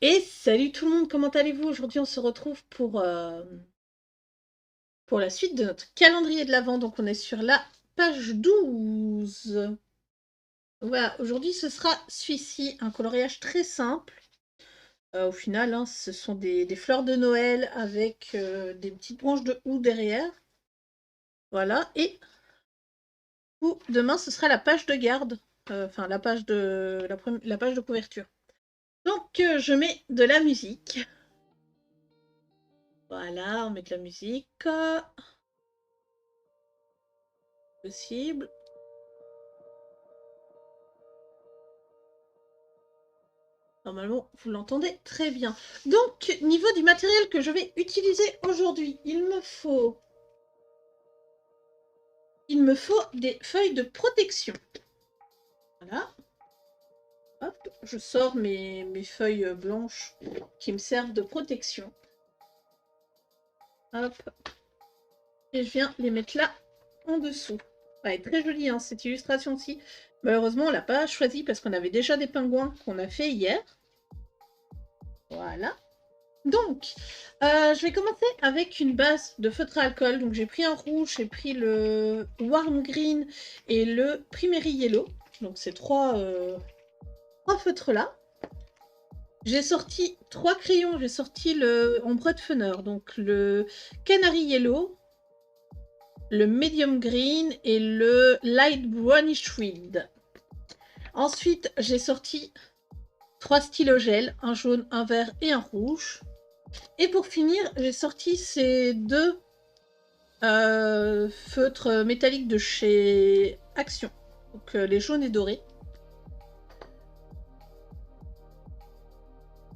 Et salut tout le monde, comment allez-vous? Aujourd'hui on se retrouve pour la suite de notre calendrier de l'Avent. Donc on est sur la page 12. Voilà, aujourd'hui ce sera celui-ci, un coloriage très simple. Au final, hein, ce sont des fleurs de Noël avec des petites branches de houx derrière. Voilà, et demain ce sera la page de garde, enfin la page la page de couverture. Donc je mets de la musique. Voilà, on met de la musique. Possible. Normalement, vous l'entendez très bien. Donc, niveau du matériel que je vais utiliser aujourd'hui, il me faut des feuilles de protection. Voilà. Hop, je sors mes feuilles blanches qui me servent de protection. Hop. Et je viens les mettre là, en dessous. Elle est très jolie, hein, cette illustration-ci. Malheureusement, on l'a pas choisie parce qu'on avait déjà des pingouins qu'on a fait hier. Voilà. Donc, je vais commencer avec une base de feutre à alcool. Donc, j'ai pris un rouge, j'ai pris le Warm Green et le Primary Yellow. Donc, ces trois feutres-là. J'ai sorti 3 crayons. J'ai sorti le ombre de Feneur, donc le Canary Yellow, le Medium Green et le Light Brownish Red. Ensuite, j'ai sorti 3 stylos gel, un jaune, un vert et un rouge. Et pour finir, j'ai sorti ces deux feutres métalliques de chez Action. Donc les jaunes et dorés.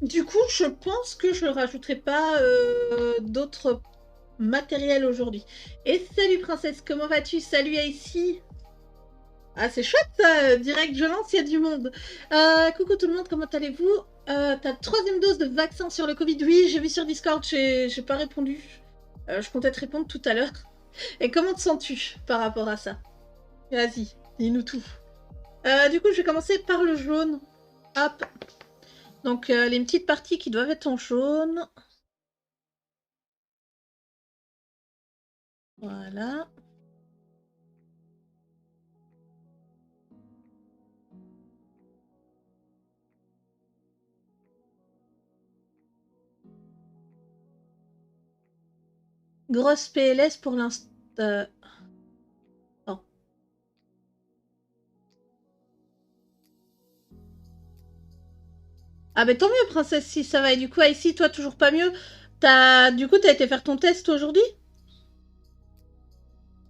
Du coup, je pense que je ne rajouterai pas d'autres matériels aujourd'hui. Et salut princesse, comment vas-tu? Salut Icy. Ah c'est chouette ça, direct je lance, il y a du monde. Coucou tout le monde, comment allez-vous? Ta troisième dose de vaccin sur le Covid? Oui, j'ai vu sur Discord, j'ai pas répondu. Je comptais te répondre tout à l'heure. Et comment te sens-tu par rapport à ça? Vas-y, dis-nous tout. Du coup, je vais commencer par le jaune. Hop. Donc, les petites parties qui doivent être en jaune. Voilà. Grosse PLS pour l'instant. Non. Ah, mais tant mieux, princesse, si ça va. Et du coup, ici, toi, toujours pas mieux. Du coup, t'as été faire ton test aujourd'hui?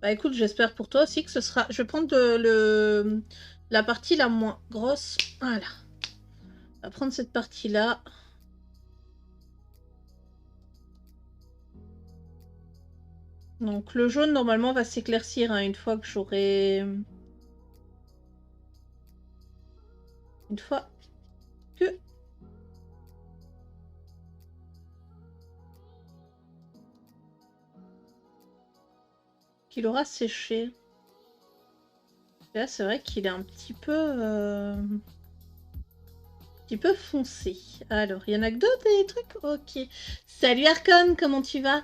Bah écoute, j'espère pour toi aussi que ce sera... Je vais prendre la partie la moins grosse. Voilà. On va prendre cette partie-là. Donc le jaune, normalement, va s'éclaircir hein, une fois que j'aurai... Une fois que... qu'il aura séché. Là, c'est vrai qu'il est un petit peu foncé. Alors, il y en a que d'autres des trucs? Ok. Salut Arcon, comment tu vas?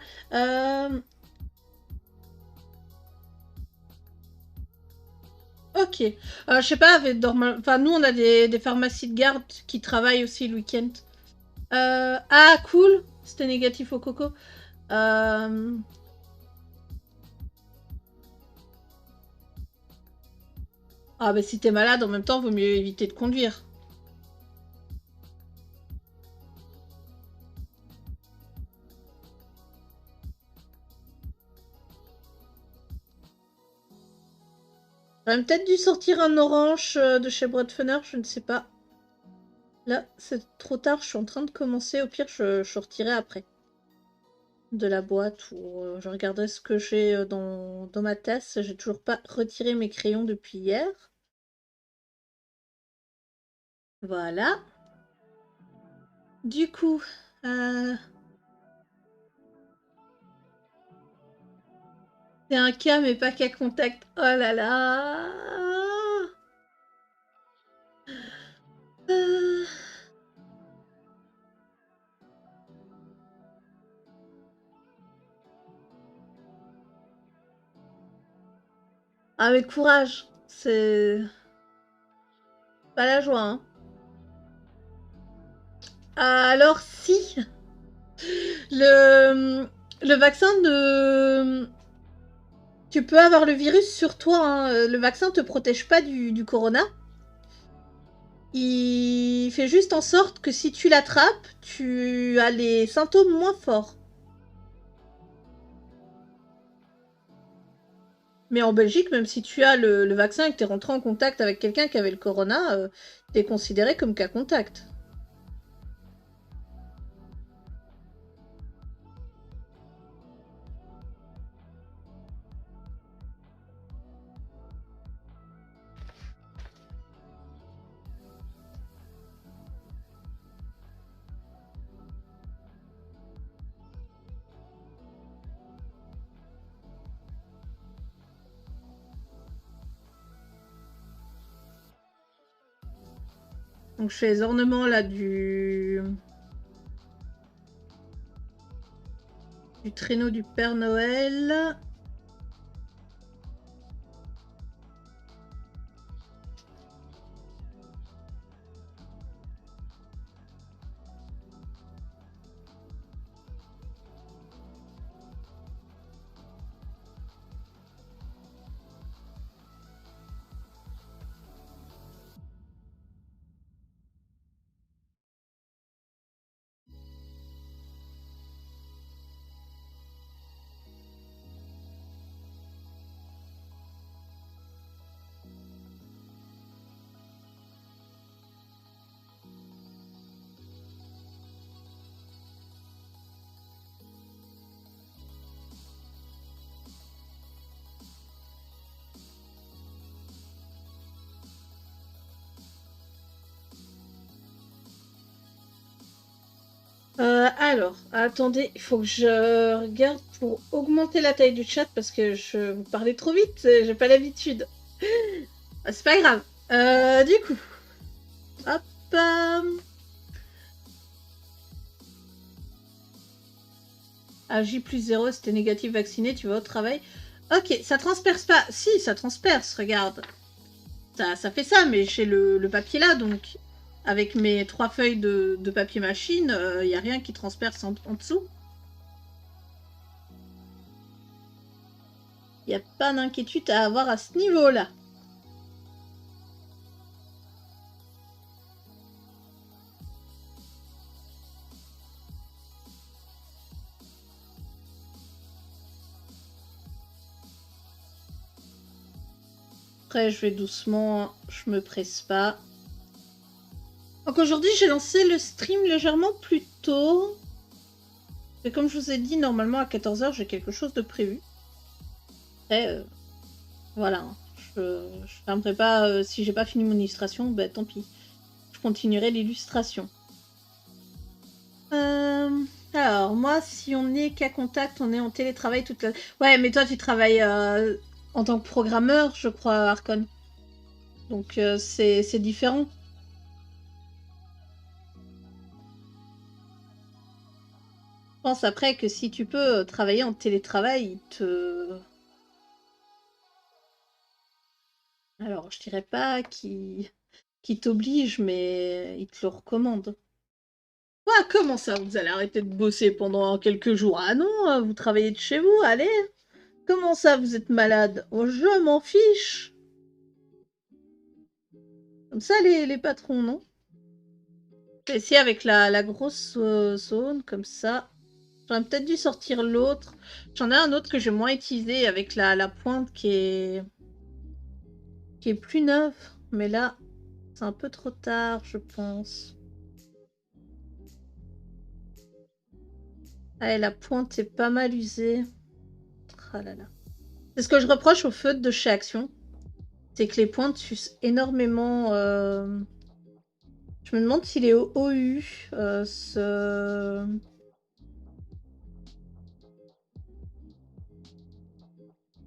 Ok. Je sais pas, enfin, nous, on a des pharmacies de garde qui travaillent aussi le week-end. Ah, cool. C'était négatif au coco. Euh... Ah, bah si t'es malade, en même temps, vaut mieux éviter de conduire. J'aurais peut-être dû sortir un orange de chez Broadfunner, je ne sais pas. Là, c'est trop tard, je suis en train de commencer. Au pire, je sortirai après de la boîte ou je regarderai ce que j'ai dans ma tasse. J'ai toujours pas retiré mes crayons depuis hier. Voilà. Du coup, c'est un cas mais pas qu'à contact. Oh là là. Euh, Ah mais courage, c'est pas la joie, hein. Alors si le le vaccin de tu peux avoir le virus sur toi, hein. Le vaccin te protège pas du corona. Il fait juste en sorte que si tu l'attrapes, tu as les symptômes moins forts. Mais en Belgique, même si tu as le vaccin et que tu es rentré en contact avec quelqu'un qui avait le corona, tu es considéré comme cas contact. Donc je fais les ornements là du traîneau du Père Noël. Alors, attendez, il faut que je regarde pour augmenter la taille du chat parce que je vous parlais trop vite, j'ai pas l'habitude. C'est pas grave. Du coup, hop. J+0, c'était négatif vacciné, tu vas au travail. Ok, ça transperce pas. Si, ça transperce, regarde. Ça fait ça, mais j'ai le papier là, donc avec mes 3 feuilles de papier machine, il n'y a rien qui transperce en dessous. Il n'y a pas d'inquiétude à avoir à ce niveau-là. Après, je vais doucement, je me presse pas. Donc aujourd'hui, j'ai lancé le stream légèrement plus tôt. Et comme je vous ai dit, normalement à 14h, j'ai quelque chose de prévu. Après, voilà. Je fermerai pas, si j'ai pas fini mon illustration, bah tant pis. Je continuerai l'illustration. Alors, moi, si on est cas contact, on est en télétravail toute la... Ouais, mais toi, tu travailles en tant que programmeur, je crois, Arcon. Donc, c'est différent. Je pense après que si tu peux travailler en télétravail, il te... Alors, je dirais pas qu'il t'oblige, mais il te le recommande. Ah, comment ça, vous allez arrêter de bosser pendant quelques jours? Ah non, vous travaillez de chez vous, allez. Comment ça, vous êtes malade? Oh, je m'en fiche. Comme ça, les patrons, non? Je vais essayer avec la grosse zone, comme ça. J'aurais peut-être dû sortir l'autre. J'en ai un autre que j'ai moins utilisé avec la pointe qui est plus neuve. Mais là, c'est un peu trop tard, je pense. Ah, et la pointe est pas mal usée. Tralala. C'est ce que je reproche au feutre de chez Action. C'est que les pointes sucent énormément. Je me demande s'il est au OU, ce...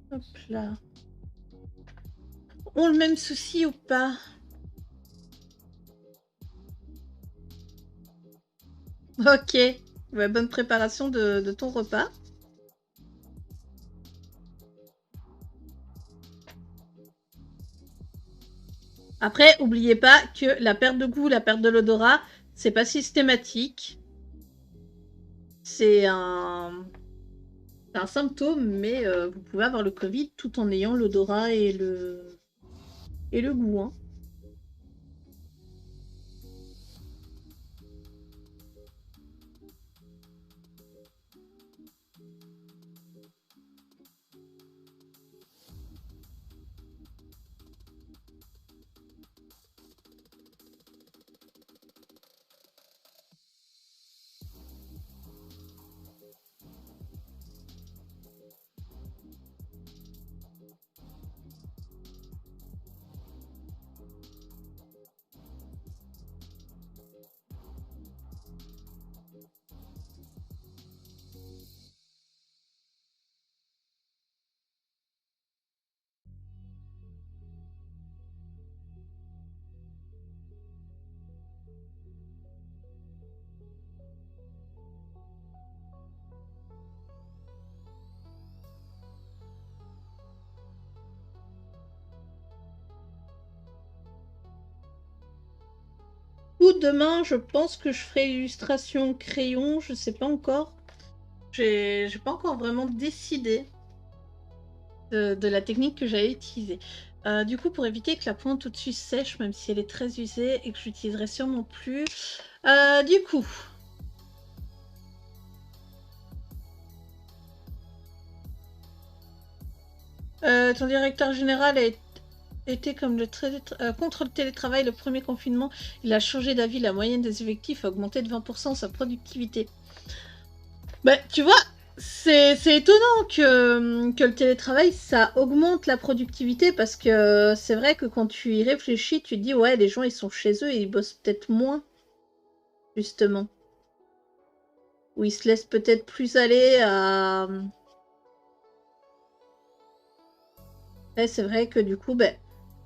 Hop là. Ont le même souci ou pas? Ok. Ouais, bonne préparation de ton repas. Après, oubliez pas que la perte de goût, la perte de l'odorat, c'est pas systématique. C'est un symptôme, mais vous pouvez avoir le Covid tout en ayant l'odorat et le goût. Hein. Ou demain, je pense que je ferai illustration crayon, je sais pas encore. J'ai pas encore vraiment décidé de la technique que j'allais utiliser. Du coup, pour éviter que la pointe au-dessus sèche, même si elle est très usée et que j'utiliserai sûrement plus. Du coup. Ton directeur général a été comme contre le télétravail, le premier confinement. Il a changé d'avis, la moyenne des effectifs a augmenté de 20% sa productivité. Bah, tu vois, c'est étonnant que le télétravail, ça augmente la productivité parce que c'est vrai que quand tu y réfléchis, tu te dis, ouais, les gens, ils sont chez eux et ils bossent peut-être moins, justement. Ou ils se laissent peut-être plus aller à... Ouais, c'est vrai que du coup, ben,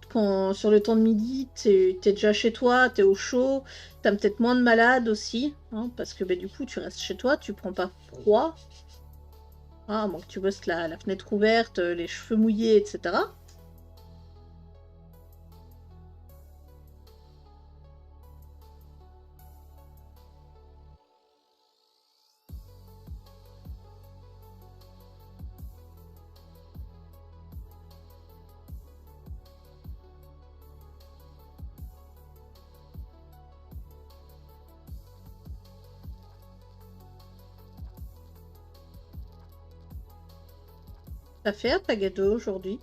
quand sur le temps de midi, t'es déjà chez toi, t'es au chaud, t'as peut-être moins de malades aussi, hein, parce que ben, du coup, tu restes chez toi, tu prends pas froid. Ah, bon, que tu bosses la fenêtre ouverte, les cheveux mouillés, etc. T'as fait un Pagado aujourd'hui?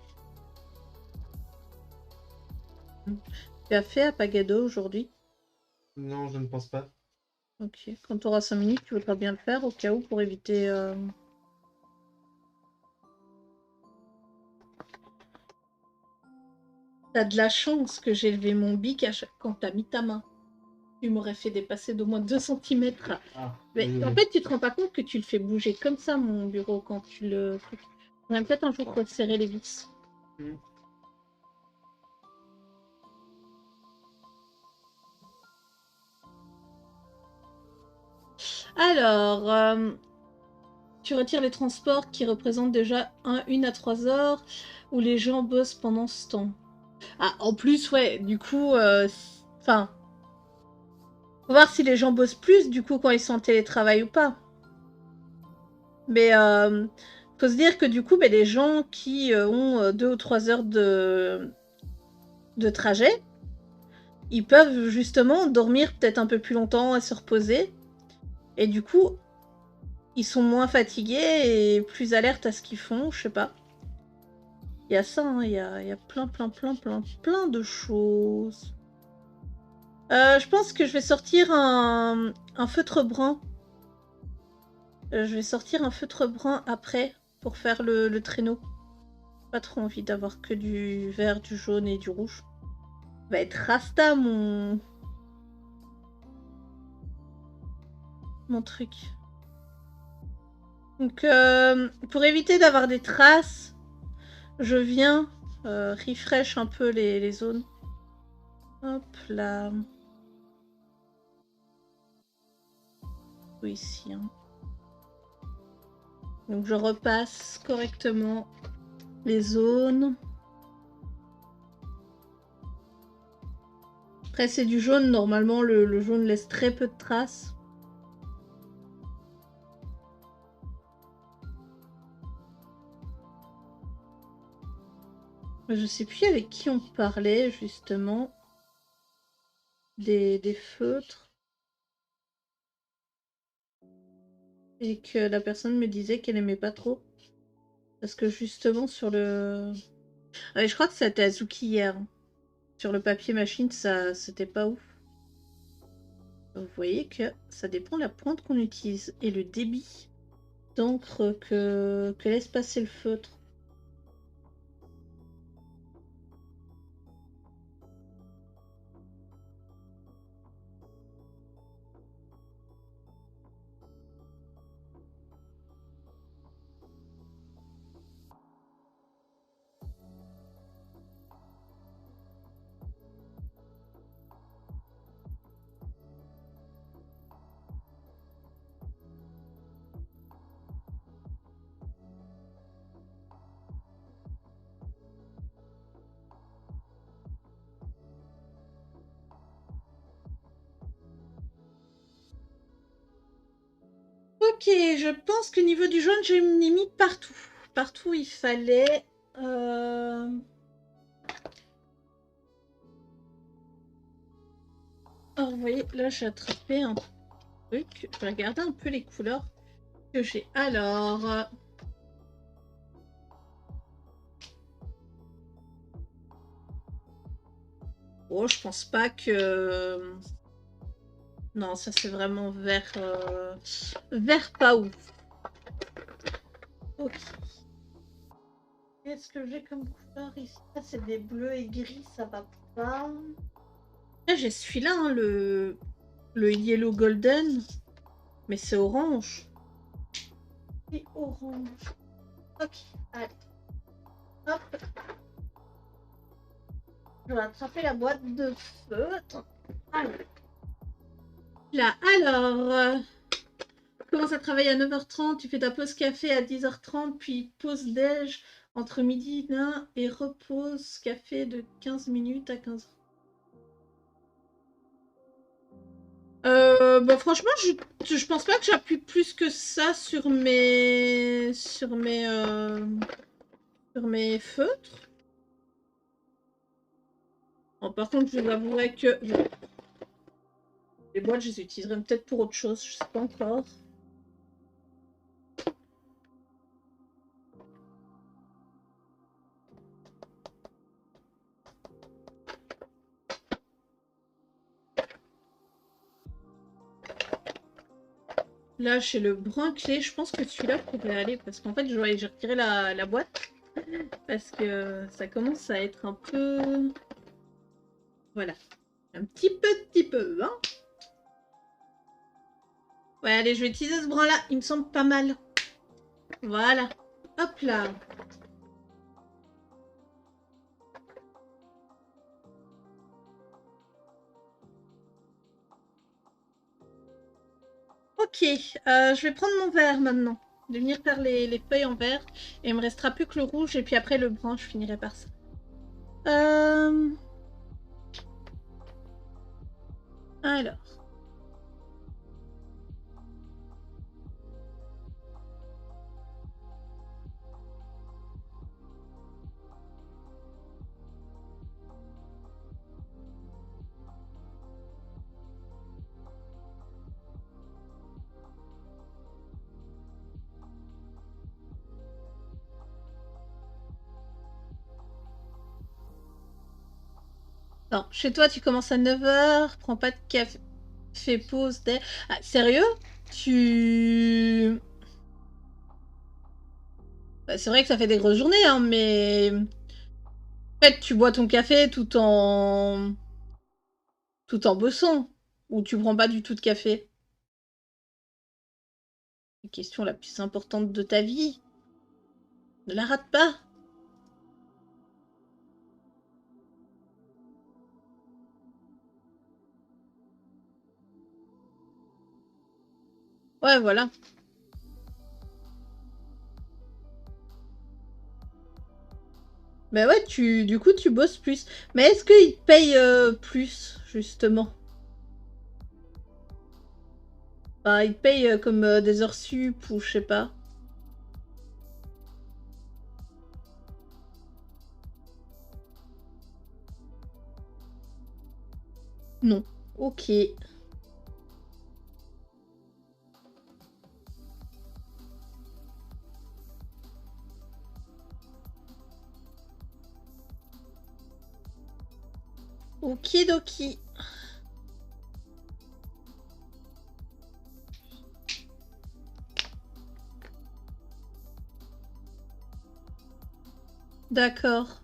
Tu as fait à Pagado aujourd'hui? Non, je ne pense pas. Ok. Quand tu auras 5 minutes, tu voudras bien le faire au cas où pour éviter. T'as de la chance que j'ai levé mon bic quand t'as mis ta main. Tu m'aurais fait dépasser d'au moins 2 centimètres. Ah, Mais en désolé. fait, tu te rends pas compte que tu le fais bouger comme ça, mon bureau, quand tu le truc. On va peut-être un jour resserrer les vis. Hmm. Alors, tu retires les transports qui représentent déjà 1 à 3 heures où les gens bossent pendant ce temps. Ah, en plus, ouais, du coup, enfin, faut voir si les gens bossent plus, du coup, quand ils sont en télétravail ou pas. Mais faut se dire que du coup, ben, les gens qui ont 2 ou 3 heures de trajet, ils peuvent justement dormir peut-être un peu plus longtemps et se reposer. Et du coup, ils sont moins fatigués et plus alertes à ce qu'ils font, je sais pas. Il y a ça, hein, il y a plein de choses. Je pense que je vais sortir un feutre brun. Je vais sortir un feutre brun après pour faire le traîneau. Pas trop envie d'avoir que du vert, du jaune et du rouge. Va être rasta mon truc. Donc pour éviter d'avoir des traces, je viens refresh un peu les zones. Hop là. Oui, ici. Hein. Donc je repasse correctement les zones. Après, c'est du jaune. Normalement, le jaune laisse très peu de traces. Je sais plus avec qui on parlait, justement. Des feutres. Et que la personne me disait qu'elle aimait pas trop. Parce que justement, sur le... Ah, je crois que c'était Azuki hier. Sur le papier machine, ça c'était pas ouf. Vous voyez que ça dépend de la pointe qu'on utilise et le débit d'encre que laisse passer le feutre. Ok, je pense que niveau du jaune, j'ai mis partout. Partout, il fallait... Oh, vous voyez, là, j'ai attrapé un truc. Je vais regarder un peu les couleurs que j'ai. Alors... Oh, je pense pas que... Non, ça, c'est vraiment vert... Vert pas ouf. Ok. Qu'est-ce que j'ai comme couleur ici? Ah, c'est des bleus et gris, ça va pas. Là, j'ai celui-là, hein, le Yellow Golden. Mais c'est orange. C'est orange. Ok, allez. Hop. Je vais attraper la boîte de feutre. Allez. Là, alors... commence à travailler à 9h30, tu fais ta pause café à 10h30, puis pause déj entre midi et repose café de 15 minutes à 15h. Bah franchement, je pense pas que j'appuie plus que ça sur mes feutres. Bon, par contre, je vous avouerai que les boîtes, je les utiliserai peut-être pour autre chose, je sais pas encore. Là, chez le brun clé, je pense que celui-là pourrait aller parce qu'en fait, j'ai retiré la boîte parce que ça commence à être un peu... Voilà. Un petit peu, hein. Ouais, allez, je vais utiliser ce brun-là. Il me semble pas mal. Voilà. Hop là. Ok, je vais prendre mon verre maintenant. Je vais venir faire les feuilles en vert. Et il me restera plus que le rouge. Et puis après le brun, je finirai par ça. Alors. Non, chez toi, tu commences à 9h. Prends pas de café. Fais pause dès... Ah, sérieux? Tu... Bah, c'est vrai que ça fait des grosses journées, hein, mais... En fait, tu bois ton café tout en bossant. Ou tu prends pas du tout de café. La question la plus importante de ta vie. Ne la rate pas. Ouais, voilà. Bah ouais, du coup, tu bosses plus. Mais est-ce qu'ils te payent plus, justement? Enfin, ils te payent comme des heures sup ou je sais pas. Non. Ok. Okidoki. D'accord.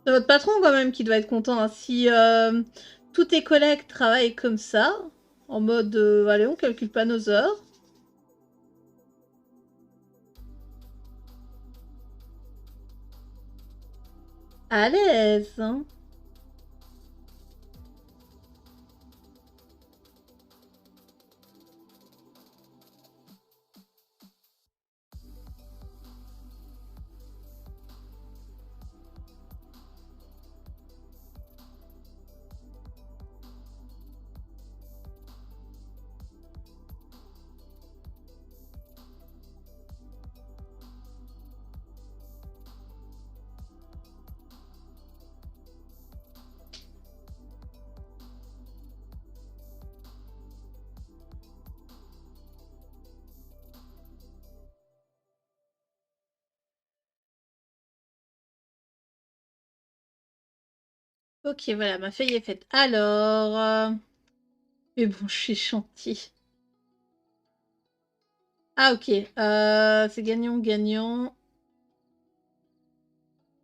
C'est votre patron quand même qui doit être content, hein. Si tous tes collègues travaillent comme ça, en mode allez, on calcule pas nos heures. À l'aise, hein. Ok, voilà, ma feuille est faite. Alors... Mais bon, je suis chantier. Ah ok, c'est gagnant-gagnant.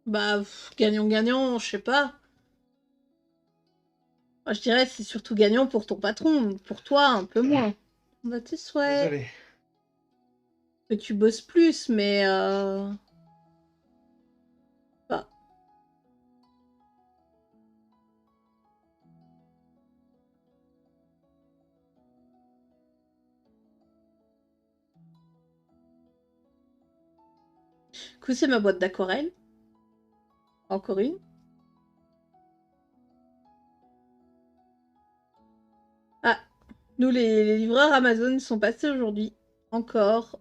Bah, gagnant-gagnant, je sais pas. Moi, je dirais c'est surtout gagnant pour ton patron. Pour toi, un peu moins. Bah, tes souhaits. Désolé. Que tu bosses plus, mais... Bah. Du coup, c'est ma boîte d'aquarelle. Encore une. Ah, nous, les livreurs Amazon sont passés aujourd'hui. Encore.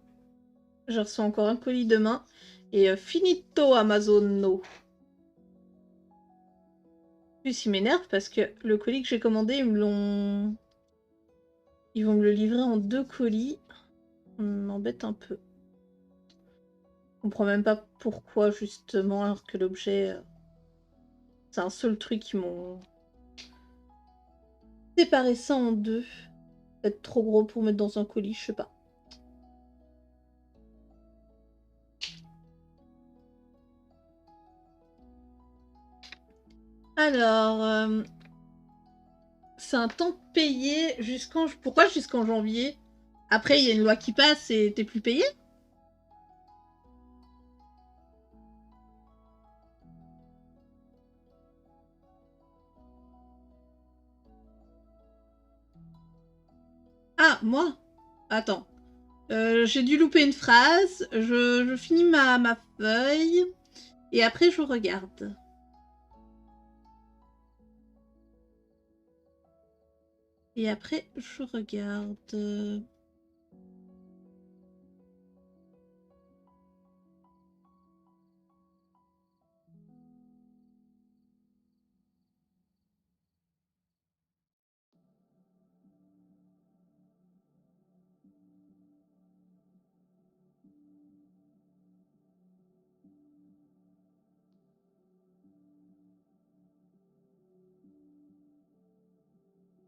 Je reçois encore un colis demain. Et finito Amazono. En plus, ils m'énervent parce que le colis que j'ai commandé, ils me l'ont... Ils vont me le livrer en 2 colis. Ça m'embête un peu. Je comprends même pas pourquoi, justement, alors que l'objet... C'est un seul truc qui m'ont... séparé ça en 2. Peut-être trop gros pour mettre dans un colis, je sais pas. Alors... c'est un temps payé jusqu'en... Pourquoi jusqu'en janvier? Après, il y a une loi qui passe et t'es plus payé? Ah, moi? Attends. J'ai dû louper une phrase. Je finis ma feuille. Et après, je regarde. Et après, je regarde.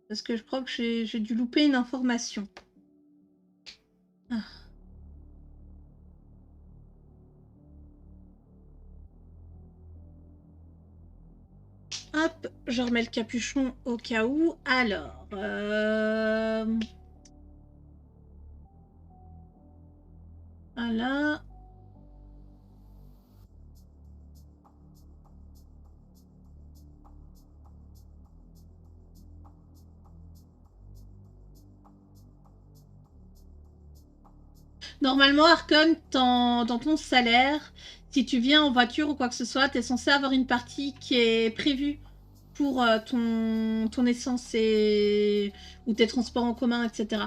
Parce que je crois que j'ai dû louper une information. Ah. Hop, je remets le capuchon au cas où. Alors... Voilà. Normalement, Arcon, dans ton salaire, si tu viens en voiture ou quoi que ce soit, tu es censé avoir une partie qui est prévue pour ton essence ou tes transports en commun, etc.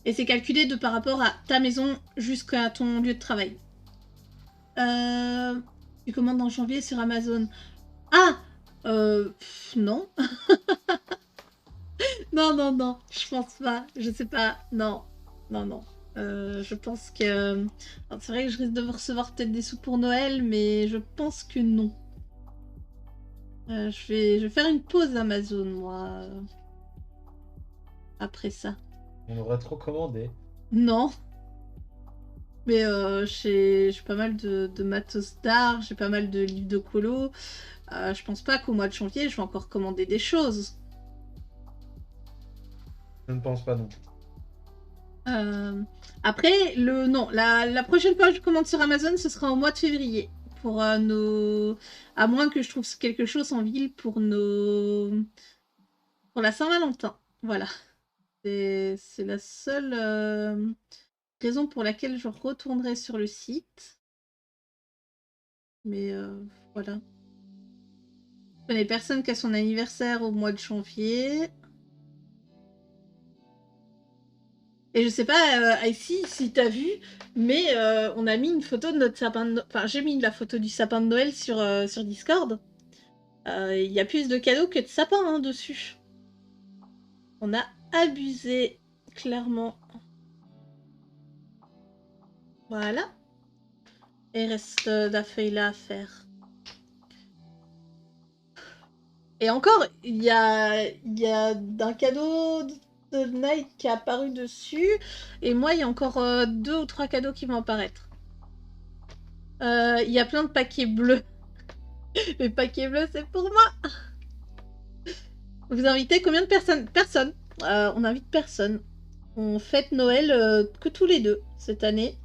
Et c'est calculé par rapport à ta maison jusqu'à ton lieu de travail. Tu commandes en janvier sur Amazon. Ah non. Non, je pense pas. Je sais pas. Non. Je pense que... C'est vrai que je risque de recevoir peut-être des sous pour Noël, mais je pense que non. Je vais faire une pause Amazon, moi. Après ça. On aurait trop commandé. Non. Mais j'ai pas mal de matos d'art, j'ai pas mal de livres de colo. Je pense pas qu'au mois de janvier, je vais encore commander des choses. Je ne pense pas non plus. Après, non, la prochaine fois que je commande sur Amazon, ce sera au mois de février. Pour nos... À moins que je trouve quelque chose en ville pour nos... Pour la Saint-Valentin. Voilà. C'est la seule raison pour laquelle je retournerai sur le site. Mais voilà. Je connais personne qui a son anniversaire au mois de janvier. Et je sais pas, ici, si t'as vu, mais on a mis une photo de notre sapin de Noël. Enfin, j'ai mis la photo du sapin de Noël sur Discord. Il y a plus de cadeaux que de sapins hein, dessus. On a abusé, clairement. Voilà. Et il reste la feuille là à faire. Et encore, il y a un cadeau de Night qui est apparu dessus. Et moi, il y a encore 2 ou 3 cadeaux qui vont apparaître. Il y a plein de paquets bleus. Les paquets bleus, c'est pour moi. Vous invitez combien de personnes? Personne. On invite personne. On fête Noël que tous les 2 cette année.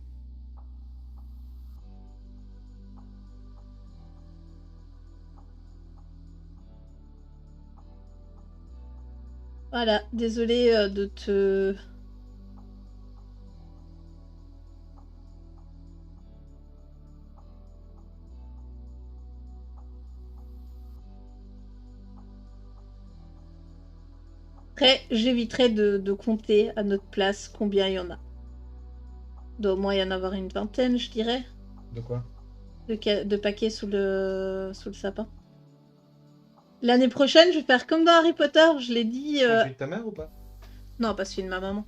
Voilà, désolée de te... Après, j'éviterai de compter à notre place combien il y en a. Il doit au moins y en avoir une vingtaine, je dirais. De quoi? De paquets sous le sapin. L'année prochaine, je vais faire comme dans Harry Potter, je l'ai dit... Celui de ta mère ou pas? Non, pas celui de ma maman.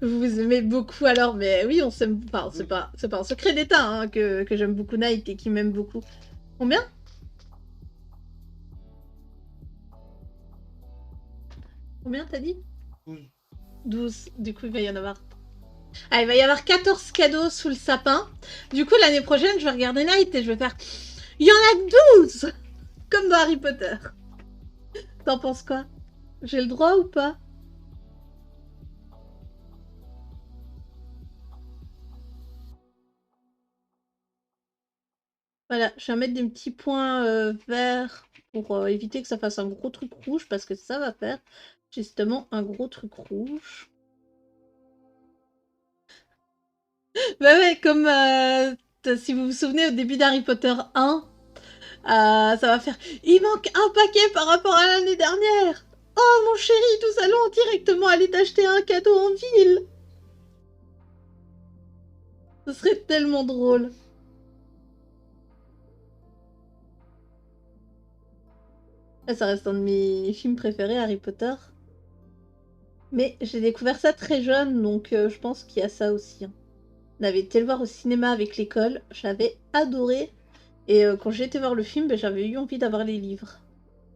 Vous vous aimez beaucoup alors, mais oui, on s'aime... Enfin, c'est pas un secret d'état hein, que j'aime beaucoup Night et qui m'aime beaucoup. Combien? Combien t'as dit? 12. 12. Du coup, il va y en avoir... Ah, il va y avoir 14 cadeaux sous le sapin. Du coup, l'année prochaine, je vais regarder Night et je vais faire... Il y en a 12 comme dans Harry Potter. T'en penses quoi? J'ai le droit ou pas? Voilà, je vais mettre des petits points verts pour éviter que ça fasse un gros truc rouge parce que ça va faire justement un gros truc rouge. Bah ouais, comme si vous vous souvenez au début d'Harry Potter 1, ça va faire il manque un paquet par rapport à l'année dernière. Oh mon chéri, nous allons directement aller t'acheter un cadeau en ville. Ce serait tellement drôle. Ça reste un de mes films préférés, Harry Potter. Mais j'ai découvert ça très jeune, donc je pense qu'il y a ça aussi. Hein. On avait été le voir au cinéma avec l'école, j'avais adoré. Et quand j'ai été voir le film, ben, j'avais eu envie d'avoir les livres.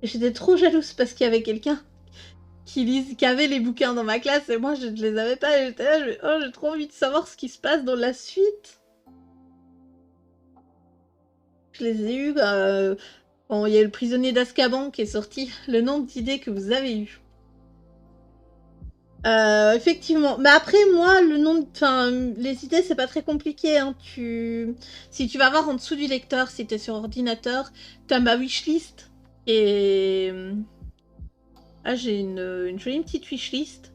Et j'étais trop jalouse parce qu'il y avait quelqu'un qui avait les bouquins dans ma classe et moi je ne les avais pas. Et j'étais là, oh, j'ai trop envie de savoir ce qui se passe dans la suite. Je les ai eus quand il y a eu le prisonnier d'Azkaban qui est sorti. Le nombre d'idées que vous avez eues. Effectivement. Mais après, moi, les idées, c'est pas très compliqué. Hein. Si tu vas voir en dessous du lecteur, si t'es sur ordinateur, t'as ma wishlist. Et... Ah, j'ai une jolie petite wishlist.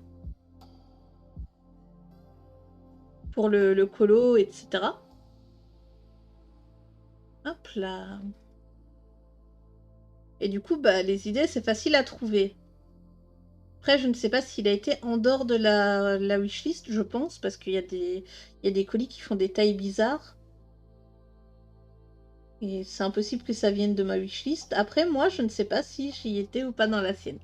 pour le colo, etc. Hop là. Et du coup, bah, les idées, c'est facile à trouver. Après, je ne sais pas s'il a été en dehors de la wishlist, je pense, parce qu'il y a des colis qui font des tailles bizarres. Et c'est impossible que ça vienne de ma wishlist. Après, moi, je ne sais pas si j'y étais ou pas dans la sienne.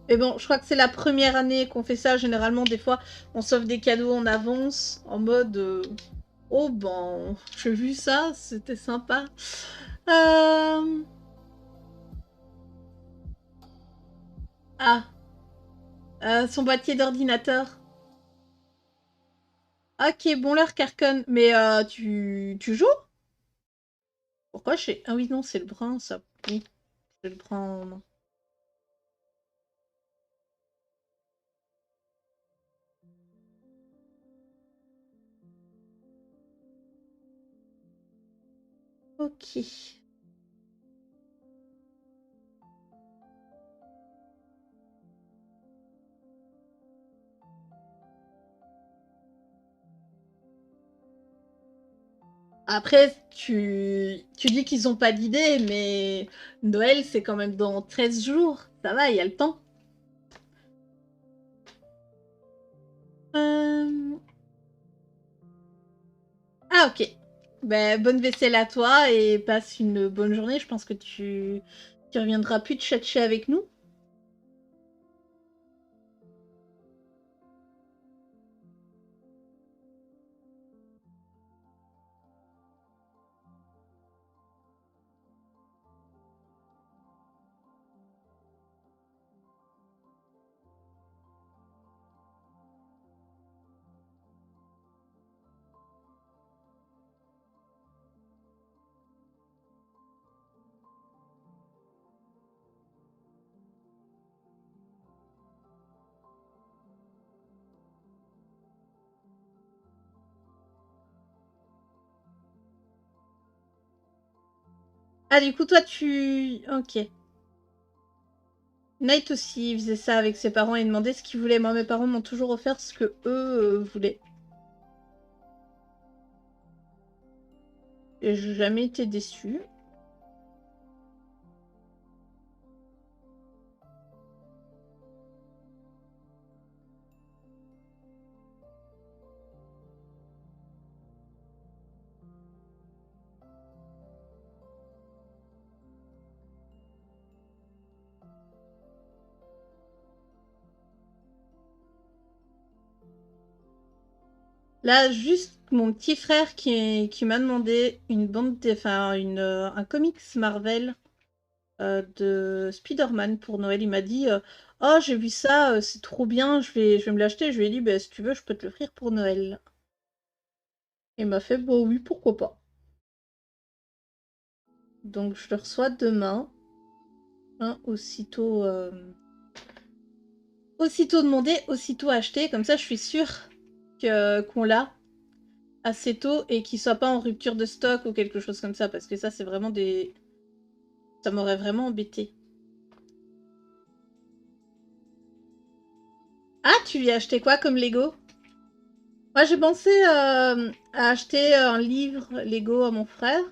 Mais bon, je crois que c'est la première année qu'on fait ça. Généralement, des fois, on s'offre des cadeaux en avance, en mode oh bon, j'ai vu ça, c'était sympa. Ah, son boîtier d'ordinateur. Ok, bon l'heure Carcon. Mais tu joues? Pourquoi j'ai... Ah oui, non, c'est le brun, ça. Oui, c'est le brun. Non. Ok. Après, tu dis qu'ils ont pas d'idée, mais Noël, c'est quand même dans 13 jours. Ça va, il y a le temps. Ah, ok. Ben, bonne vaisselle à toi et passe une bonne journée. Je pense que tu reviendras plus de tchatcher avec nous. Ah, du coup, toi, tu... Ok. Knight aussi, il faisait ça avec ses parents et demandait ce qu'il voulait. Moi, mes parents m'ont toujours offert ce que eux voulaient. Et j'ai jamais été déçue. Là, juste mon petit frère qui m'a demandé une bande, enfin un comics Marvel de Spider-Man pour Noël. Il m'a dit oh, j'ai vu ça, c'est trop bien, je vais me l'acheter. Je lui ai dit bah, si tu veux, je peux te l'offrir pour Noël. Il m'a fait bon, oui, pourquoi pas. Donc, je le reçois demain. Hein, aussitôt demandé, aussitôt acheté. Comme ça, je suis sûre qu'on l'a assez tôt et qu'il soit pas en rupture de stock ou quelque chose comme ça. Parce que ça, c'est vraiment des... Ça m'aurait vraiment embêté. Ah, tu lui as acheté quoi comme Lego? Moi, j'ai pensé à acheter un livre Lego à mon frère.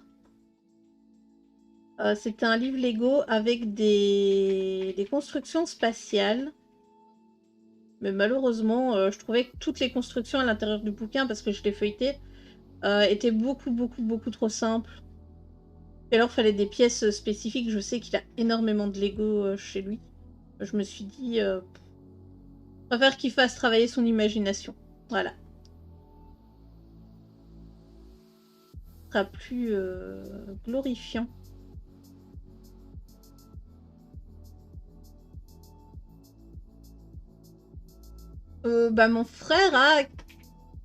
C'était un livre Lego avec des constructions spatiales. Mais malheureusement, je trouvais que toutes les constructions à l'intérieur du bouquin, parce que je l'ai feuilleté, étaient beaucoup trop simples. Et alors, il fallait des pièces spécifiques. Je sais qu'il a énormément de Lego chez lui. Je me suis dit, préfère qu'il fasse travailler son imagination. Voilà. Ce sera plus glorifiant. Bah, mon frère a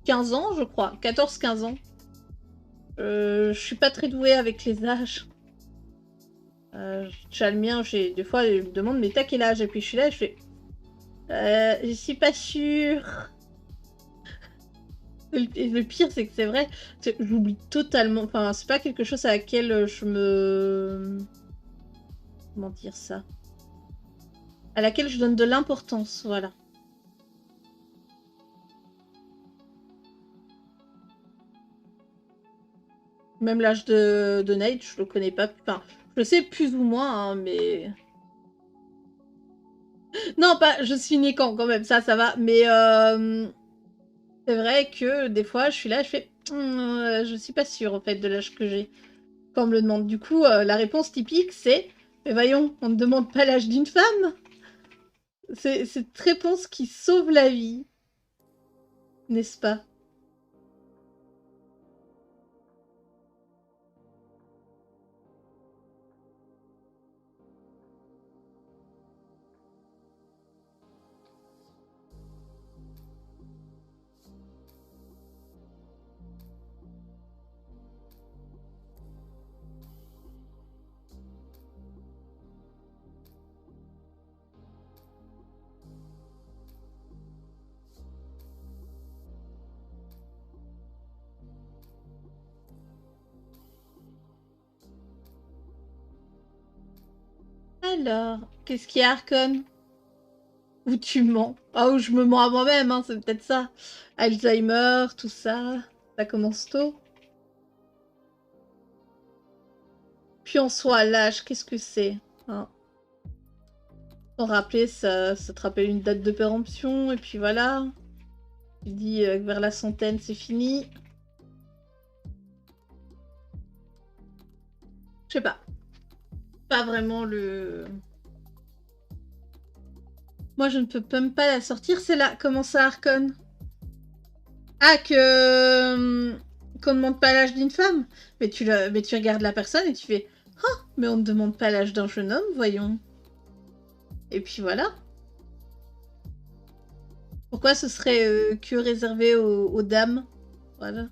15 ans, je crois. 14-15 ans. Je suis pas très douée avec les âges. J'ai le mien, des fois, il me demande, mais t'as quel âge? Et puis je suis là, et je fais... je suis pas sûre. Le pire, c'est que c'est vrai, j'oublie totalement. Enfin, c'est pas quelque chose à laquelle je me... Comment dire ça? à laquelle je donne de l'importance, voilà. Même l'âge de Nate, je le connais pas. Enfin, je le sais plus ou moins, hein, mais... Non, pas, je suis née quand même, ça va. Mais c'est vrai que des fois, je suis là, je fais... je suis pas sûre, en fait, de l'âge que j'ai. Quand on me le demande. Du coup, la réponse typique, c'est... Mais voyons, on ne demande pas l'âge d'une femme. C'est cette réponse qui sauve la vie. N'est-ce pas? Alors, qu'est-ce qu'il y a, Arcon? Ou tu mens? Ah, ou je me mens à moi-même, hein, c'est peut-être ça. Alzheimer, tout ça. Ça commence tôt. Puis en soi, l'âge, qu'est-ce que c'est, hein? Sans rappeler, ça te rappelle une date de péremption, et puis voilà. Tu dis que vers la centaine, c'est fini. Je sais pas. Pas vraiment le... Moi, je ne peux même pas la sortir, c'est là. Comment ça, Arcon? Ah, qu'on ne demande pas l'âge d'une femme? Mais tu regardes la personne et tu fais... Ah, mais on ne demande pas l'âge d'un jeune homme, voyons. Et puis voilà. Pourquoi ce serait que réservé aux dames? Voilà.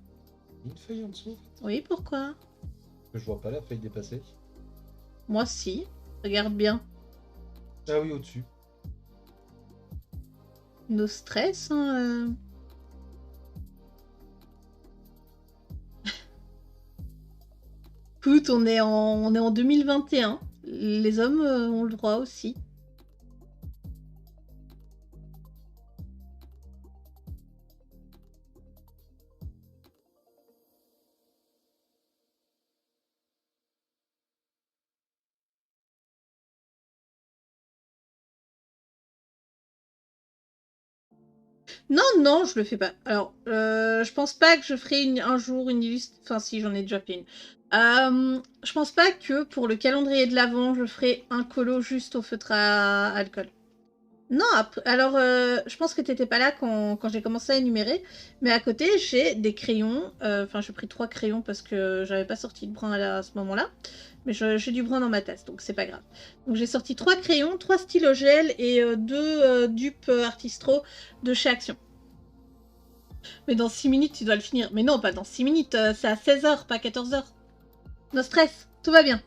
Une feuille en dessous. Oui, pourquoi? Je vois pas la feuille dépassée. Moi, si. Regarde bien. Ah oui, au-dessus. Nos stress, hein. Écoute, on est en 2021. Les hommes ont le droit aussi. Non, non, je le fais pas. Alors, je pense pas que je ferai un jour une illustration. Enfin, si, j'en ai déjà fait une. Je pense pas que pour le calendrier de l'Avent, je ferai un colo juste au feutre à alcool. Non, alors, je pense que t'étais pas là quand j'ai commencé à énumérer, mais à côté, j'ai des crayons. Enfin, j'ai pris 3 crayons parce que j'avais pas sorti de brun à ce moment-là, mais j'ai du brun dans ma tasse, donc c'est pas grave. Donc j'ai sorti 3 crayons, 3 stylos gel et 2 dupes Artistro de chez Action. Mais dans 6 minutes, tu dois le finir. Mais non, pas dans 6 minutes, c'est à 16h, pas 14h. No stress, tout va bien.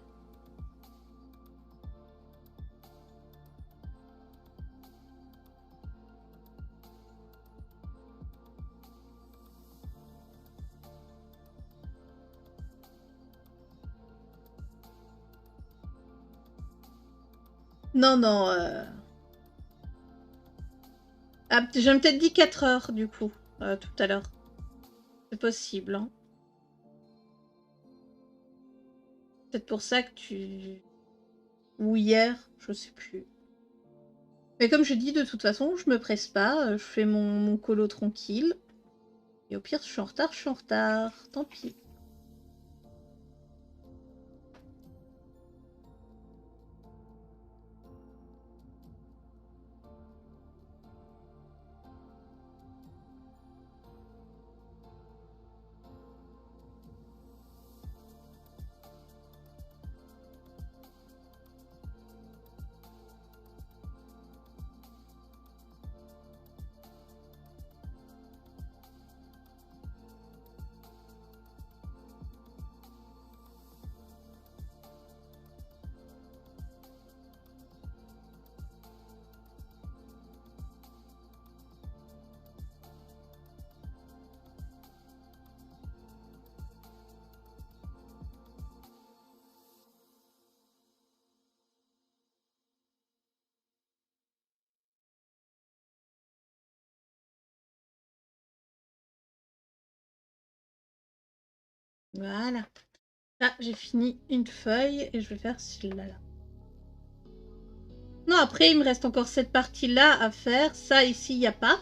Non, non. Ah, j'ai peut-être dit 4 heures, du coup, tout à l'heure. C'est possible, hein. Peut-être pour ça que tu... Ou hier, je sais plus. Mais comme je dis, de toute façon, je me presse pas. Je fais mon colo tranquille. Et au pire, je suis en retard, je suis en retard. Tant pis. Voilà. Là, j'ai fini une feuille et je vais faire celle-là. Non, après, il me reste encore cette partie-là à faire. Ça, ici, il n'y a pas.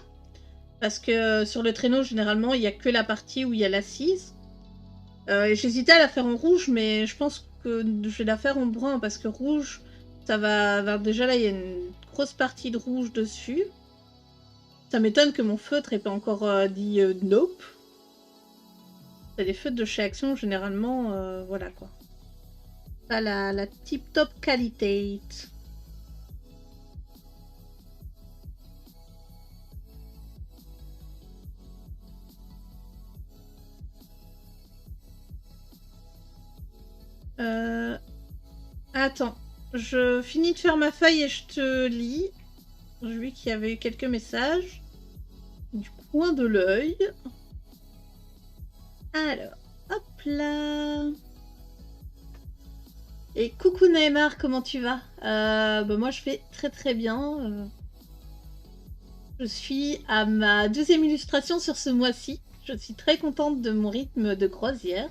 Parce que sur le traîneau, généralement, il n'y a que la partie où il y a l'assise. J'hésitais à la faire en rouge, mais je pense que je vais la faire en brun. Parce que rouge, ça va... Déjà, là, il y a une grosse partie de rouge dessus. Ça m'étonne que mon feutre n'ait pas encore dit nope. C'est des feutres de chez Action, généralement, voilà quoi. Pas la tip-top qualité. Attends, je finis de faire ma feuille et je te lis. J'ai vu qu'il y avait eu quelques messages. Du coin de l'œil. Alors, hop là. Et coucou Neymar, comment tu vas? Moi je vais très très bien. Je suis à ma 2e illustration sur ce mois-ci. Je suis très contente de mon rythme de croisière.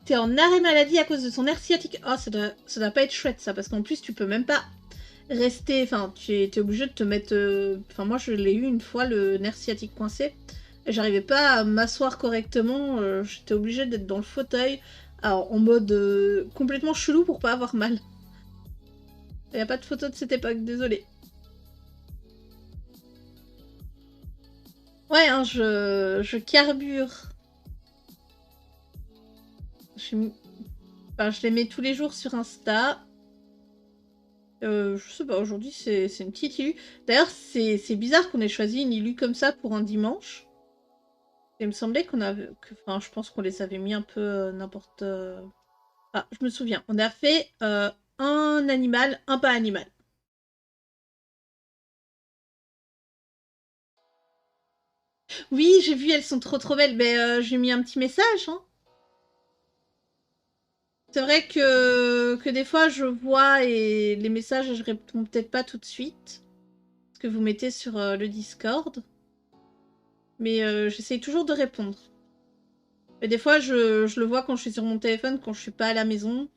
T'es en arrêt maladie à cause de ton nerf sciatique. Oh, ça doit pas être chouette ça, parce qu'en plus tu peux même pas rester... Enfin, tu es obligé de te mettre... Enfin, moi je l'ai eu une fois, le nerf sciatique coincé. J'arrivais pas à m'asseoir correctement, j'étais obligée d'être dans le fauteuil, alors, en mode complètement chelou pour pas avoir mal. Il n'y a pas de photo de cette époque, désolée. Ouais, hein, je carbure. Je les mets tous les jours sur Insta. Je sais pas, aujourd'hui c'est une petite illu. D'ailleurs, c'est bizarre qu'on ait choisi une illu comme ça pour un dimanche. Il me semblait qu'on avait... Enfin, je pense qu'on les avait mis un peu n'importe... Ah, je me souviens. On a fait un animal, un pas animal. Oui, j'ai vu, elles sont trop belles. Mais j'ai mis un petit message. Hein. C'est vrai que des fois, je vois et les messages, je réponds peut-être pas tout de suite. Ce que vous mettez sur le Discord. Mais j'essaye toujours de répondre. Et des fois, je le vois quand je suis sur mon téléphone, quand je suis pas à la maison.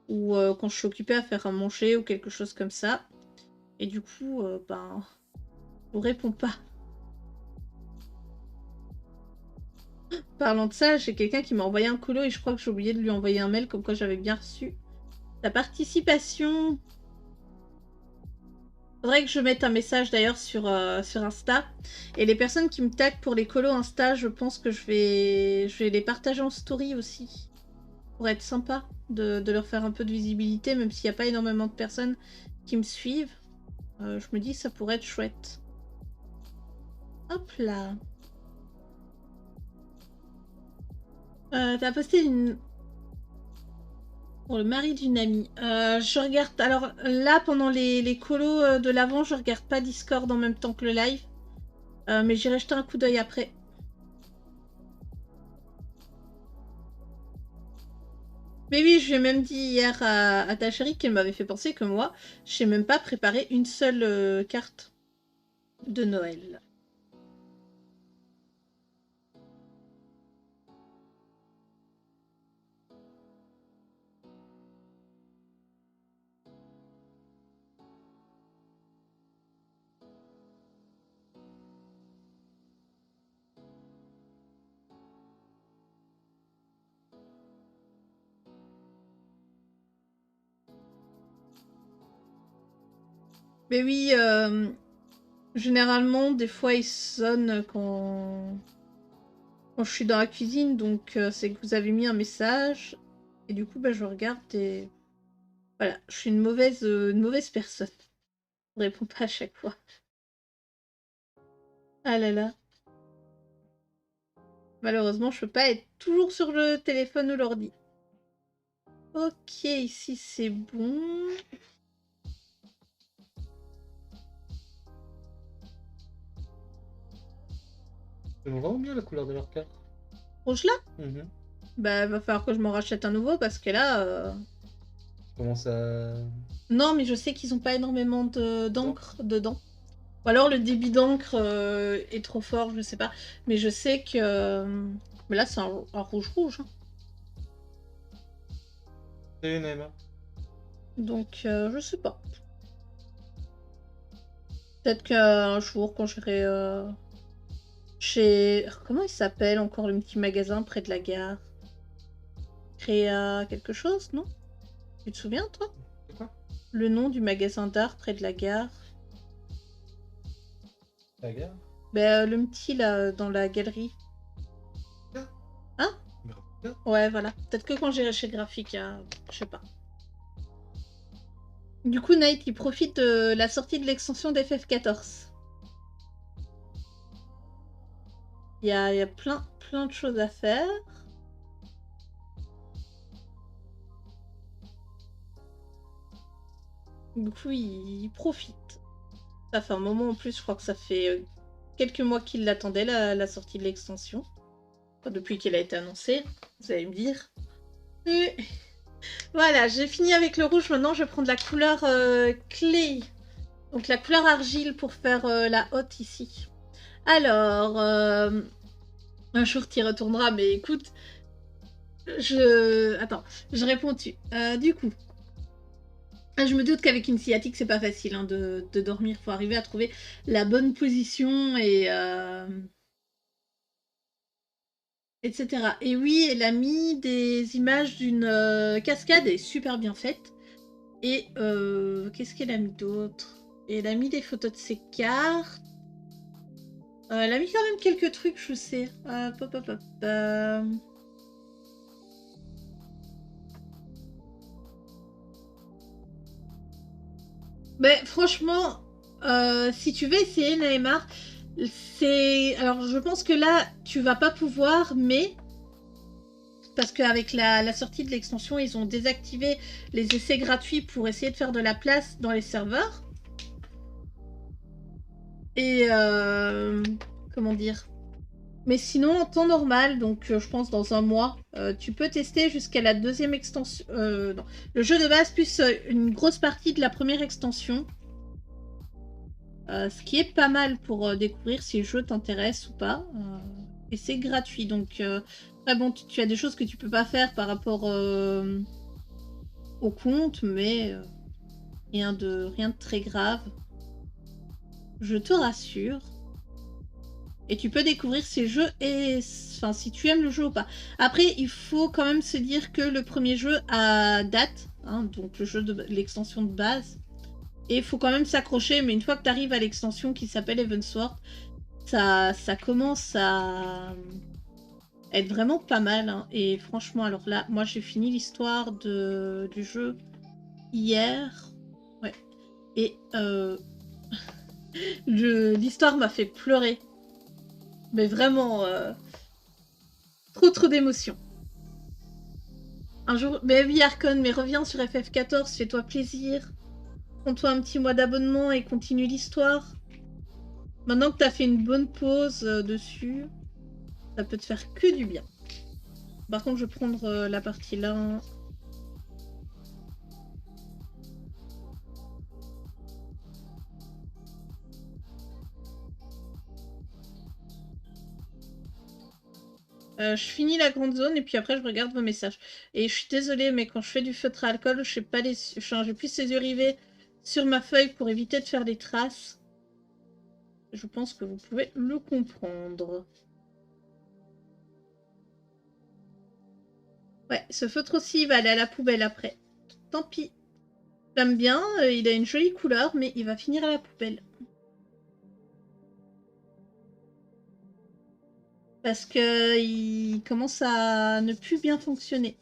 Ou quand je suis occupée à faire un manger ou quelque chose comme ça. Et du coup, je vous réponds pas. Parlant de ça, j'ai quelqu'un qui m'a envoyé un colo et je crois que j'ai oublié de lui envoyer un mail comme quoi j'avais bien reçu sa participation. Faudrait que je mette un message d'ailleurs sur Insta. Et les personnes qui me taguent pour les colos Insta, je pense que je vais les partager en story aussi. Pour être sympa de leur faire un peu de visibilité, même s'il n'y a pas énormément de personnes qui me suivent. Je me dis ça pourrait être chouette. Hop là. T'as posté une... Pour le mari d'une amie. Je regarde... Alors là, pendant les colos de l'avant, je regarde pas Discord en même temps que le live. Mais j'irai jeter un coup d'œil après. Mais oui, je lui ai même dit hier à ta chérie qu'elle m'avait fait penser que moi, je sais même pas préparer une seule carte de Noël. Mais oui, généralement, des fois, il sonne quand je suis dans la cuisine, donc c'est que vous avez mis un message. Et du coup, je regarde et... Voilà, je suis une mauvaise personne. Je réponds pas à chaque fois. Ah là là. Malheureusement, je peux pas être toujours sur le téléphone ou l'ordi. Ok, ici c'est bon. J'aime vraiment bien la couleur de leur carte. Rouge là? Va falloir que je m'en rachète un nouveau parce que là... Comment ça... Non, mais je sais qu'ils ont pas énormément d'encre dedans. Ou alors le débit d'encre est trop fort, je sais pas. Mais je sais que... mais là, c'est un rouge-rouge. Hein. Salut Naïma. Donc, je sais pas. Peut-être qu'un jour, quand j'irai chez... Comment il s'appelle encore le petit magasin près de la gare? Créa quelque chose, non? Tu te souviens, toi? C'est quoi? Le nom du magasin d'art près de la gare? La gare? Ben, le petit, là, dans la galerie. Hein? Ouais, voilà. Peut-être que quand j'irai chez Graphica, je sais pas. Du coup, Nate, il profite de la sortie de l'extension d'FF14. Il y a plein de choses à faire. Du coup, il profite. Ça fait un moment en plus, je crois que ça fait quelques mois qu'il l'attendait, la sortie de l'extension. Enfin, depuis qu'elle a été annoncée, vous allez me dire. Et... Voilà, j'ai fini avec le rouge. Maintenant, je vais prendre la couleur clay. Donc la couleur argile pour faire la hotte ici. Alors, un jour tu y retourneras, mais écoute, Attends, je réponds-tu. Du coup, je me doute qu'avec une sciatique, c'est pas facile hein, de dormir. Faut arriver à trouver la bonne position et... etc. Et oui, elle a mis des images d'une cascade, elle est super bien faite. Et qu'est-ce qu'elle a mis d'autre? Elle a mis des photos de ses cartes. Elle a mis quand même quelques trucs, je sais. Pop, pop, pop. Mais franchement, si tu veux essayer Naemar, c'est... Alors je pense que là, tu vas pas pouvoir, mais... Parce qu'avec la sortie de l'extension, ils ont désactivé les essais gratuits pour essayer de faire de la place dans les serveurs. Et... comment dire? Mais sinon, en temps normal, donc je pense dans un mois, tu peux tester jusqu'à la deuxième extension. Non. Le jeu de base plus une grosse partie de la première extension. Ce qui est pas mal pour découvrir si le jeu t'intéresse ou pas. Et c'est gratuit. Donc, après, bon, tu as des choses que tu peux pas faire par rapport au compte, mais rien de très grave. Je te rassure. Et tu peux découvrir ces jeux et enfin si tu aimes le jeu ou pas. Après, il faut quand même se dire que le premier jeu a date, hein, donc le jeu de l'extension de base. Et il faut quand même s'accrocher, mais une fois que tu arrives à l'extension qui s'appelle Heavensward, ça commence à être vraiment pas mal. Hein. Et franchement, alors là, moi j'ai fini l'histoire du jeu hier. Ouais. Et l'histoire m'a fait pleurer. Mais vraiment, trop d'émotions. Un jour, mais oui, Arcon, mais reviens sur FF14, fais-toi plaisir. Prends-toi un petit mois d'abonnement et continue l'histoire. Maintenant que t'as fait une bonne pause dessus, ça peut te faire que du bien. Par contre, je vais prendre la partie là. Je finis la grande zone et puis après je regarde vos messages. Et je suis désolée, mais quand je fais du feutre à alcool, je sais pas les... j'ai plus les yeux rivés sur ma feuille pour éviter de faire des traces. Je pense que vous pouvez le comprendre. Ouais, ce feutre aussi, il va aller à la poubelle après. Tant pis. J'aime bien, il a une jolie couleur, mais il va finir à la poubelle. Parce que il commence à ne plus bien fonctionner.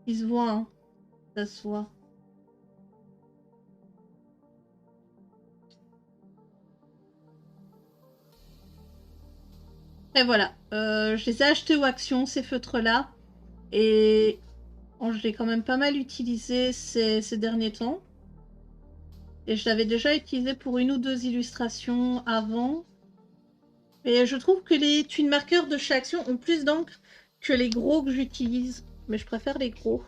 Il se voit, hein. Ça se voit. Et voilà. Je les ai achetés aux actions, ces feutres-là. Et bon, je l'ai quand même pas mal utilisé ces derniers temps. Et je l'avais déjà utilisé pour une ou deux illustrations avant. Et je trouve que les twin markers de chaque action ont plus d'encre que les gros que j'utilise. Mais je préfère les gros.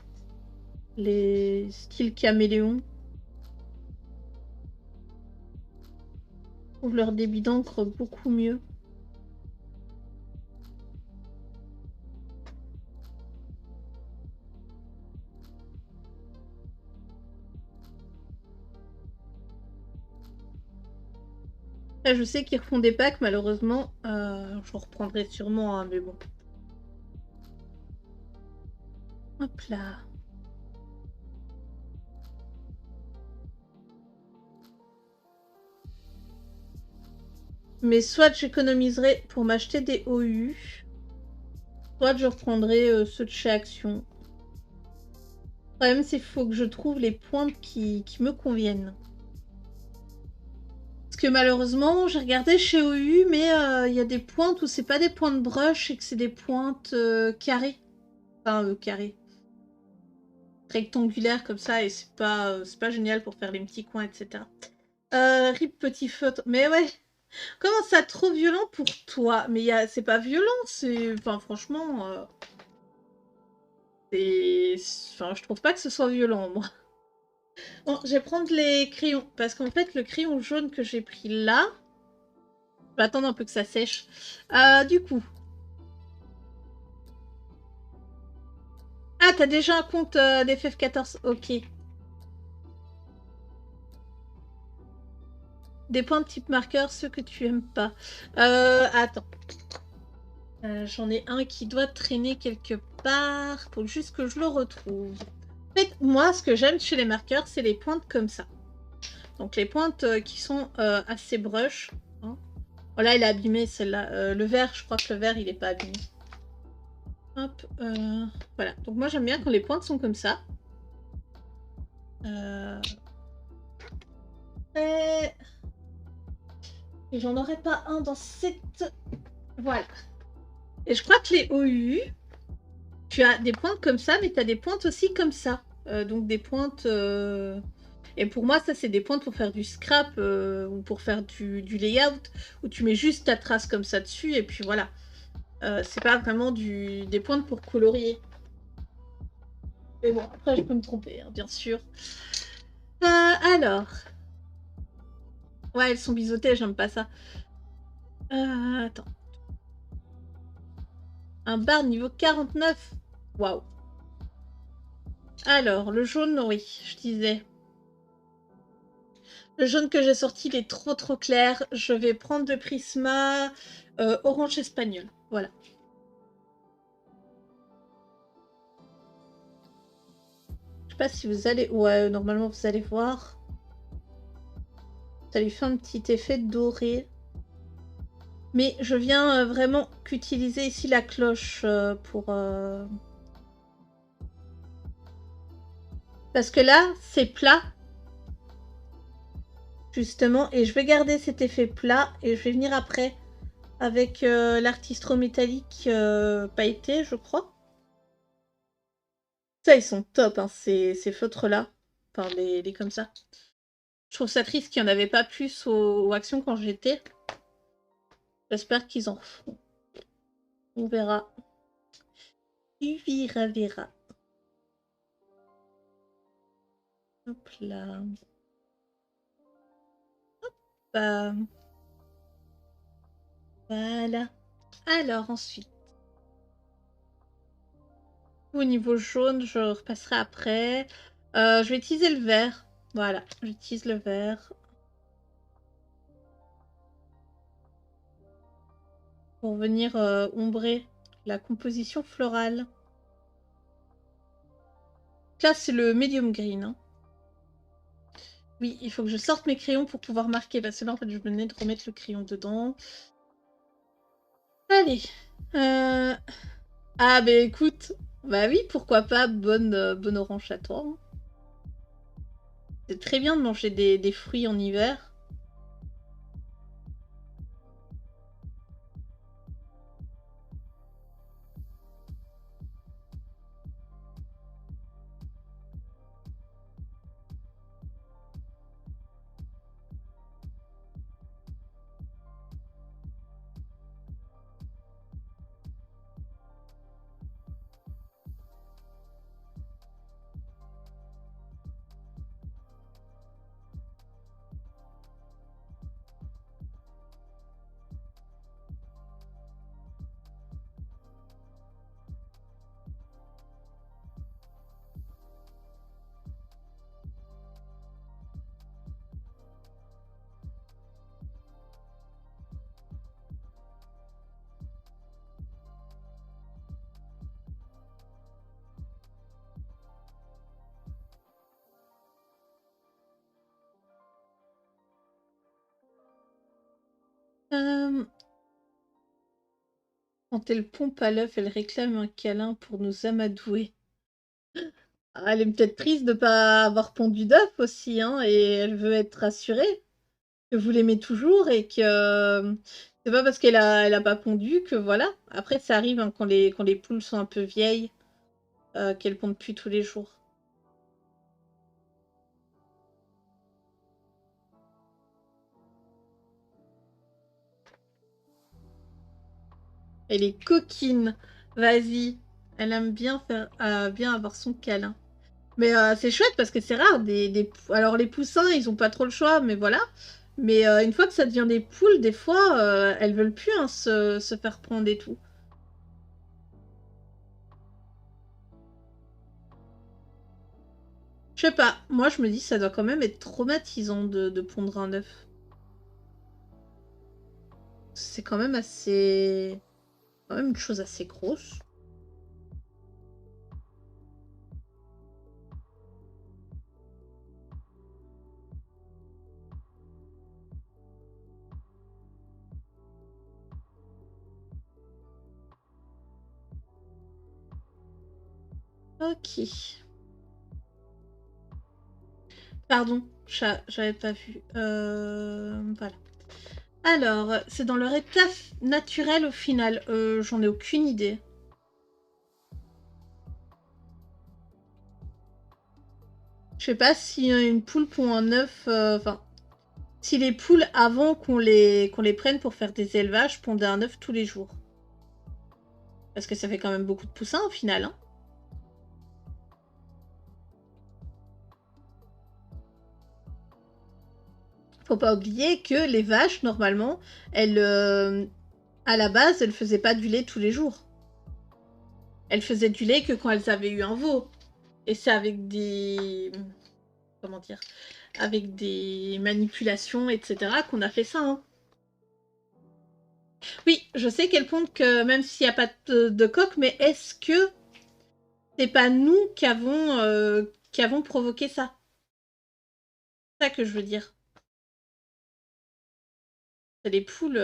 Les styles caméléon. trouve leur débit d'encre beaucoup mieux. Là, je sais qu'ils refont des packs, malheureusement. J'en reprendrai sûrement, hein, mais bon. Hop là. Mais soit j'économiserai pour m'acheter des OU, soit je reprendrai ceux de chez Action. Le problème, c'est qu'il faut que je trouve les pointes qui me conviennent. Parce que malheureusement, j'ai regardé chez OU, mais il y a des pointes où c'est pas des pointes brush et que c'est des pointes carrées. Enfin, carrées. Rectangulaires comme ça, et c'est pas génial pour faire les petits coins, etc. Rip petit feutre. Mais ouais, comment ça trop violent pour toi? Mais c'est pas violent, c'est... Enfin, franchement... Enfin, je trouve pas que ce soit violent, moi. Bon, je vais prendre les crayons. Parce qu'en fait, le crayon jaune que j'ai pris là... Je vais attendre un peu que ça sèche. Du coup... Ah, t'as déjà un compte d'FF14. Ok. Des points de type marqueur, ceux que tu aimes pas. Attends. J'en ai un qui doit traîner quelque part. Faut juste que je le retrouve. En fait, moi, ce que j'aime chez les marqueurs, c'est les pointes comme ça. Donc les pointes qui sont assez brush. Hein. Oh là, il est abîmé, celle-là. Le vert, je crois que le vert, il est pas abîmé. Hop, voilà. Donc moi, j'aime bien quand les pointes sont comme ça. Et j'en aurais pas un dans cette... Voilà. Et je crois que les OU, tu as des pointes comme ça, mais tu as des pointes aussi comme ça. Donc des pointes... Et pour moi, ça, c'est des pointes pour faire du scrap ou pour faire du layout, où tu mets juste ta trace comme ça dessus, et puis voilà. C'est pas vraiment des pointes pour colorier. Mais bon, après, je peux me tromper, hein, bien sûr. Alors... Ouais, elles sont biseautées, j'aime pas ça. Attends. Un bar niveau 49. Waouh. Alors, le jaune, oui, je disais. Le jaune que j'ai sorti, il est trop clair. Je vais prendre le Prisma orange espagnol. Voilà. Je sais pas si vous allez... Ouais, normalement, vous allez voir. Ça lui fait un petit effet doré. Mais je viens vraiment qu'utiliser ici la cloche pour... Parce que là, c'est plat. Justement. Et je vais garder cet effet plat. Et je vais venir après avec l'artistro métallique pailleté, je crois. Ça, ils sont top, hein, ces feutres-là. Enfin, les comme ça. Je trouve ça triste qu'il n'y en avait pas plus aux actions quand j'étais. J'espère qu'ils en font. On verra. Tu verra. Hop là. Hop. Voilà. Alors, ensuite. Au niveau jaune, je repasserai après. Je vais utiliser le vert. Voilà, j'utilise le vert. Pour venir ombrer la composition florale. Là, c'est le medium green. Hein. Oui, il faut que je sorte mes crayons pour pouvoir marquer. Parce que là, en fait, je venais de remettre le crayon dedans. Allez. Ah, bah écoute. Bah oui, pourquoi pas. Bonne orange à toi. Hein. C'est très bien de manger des fruits en hiver. Quand elle pompe à l'œuf, elle réclame un câlin pour nous amadouer. Ah, elle est peut-être triste de pas avoir pondu d'œuf aussi, hein, et elle veut être rassurée que vous l'aimez toujours et que c'est pas parce elle a pas pondu que voilà. Après, ça arrive hein, quand les poules sont un peu vieilles, qu'elles pondent plus tous les jours. Elle est coquine. Vas-y. Elle aime bien faire, bien avoir son câlin. Mais c'est chouette parce que c'est rare. Alors les poussins, ils ont pas trop le choix, mais voilà. Mais une fois que ça devient des poules, des fois, elles veulent plus hein, se faire prendre et tout. Je sais pas. Moi, je me dis, ça doit quand même être traumatisant de pondre un œuf. C'est quand même assez... quand même une chose assez grosse. Ok. Pardon, chat, j'avais pas vu. Voilà. Alors, c'est dans leur état naturel au final. J'en ai aucune idée. Je sais pas si une poule pond un œuf... Enfin, si les poules, avant qu'on les prenne pour faire des élevages, pondaient un œuf tous les jours. Parce que ça fait quand même beaucoup de poussins au final, hein. Faut pas oublier que les vaches, normalement, elles... à la base, elles faisaient pas du lait tous les jours. Elles faisaient du lait que quand elles avaient eu un veau. Et c'est avec des... comment dire, avec des manipulations, etc., qu'on a fait ça. Hein. Oui, je sais qu'elle pondent que même s'il n'y a pas de coque, mais est-ce que c'est pas nous qui avons provoqué ça? C'est ça que je veux dire. C'est les poules.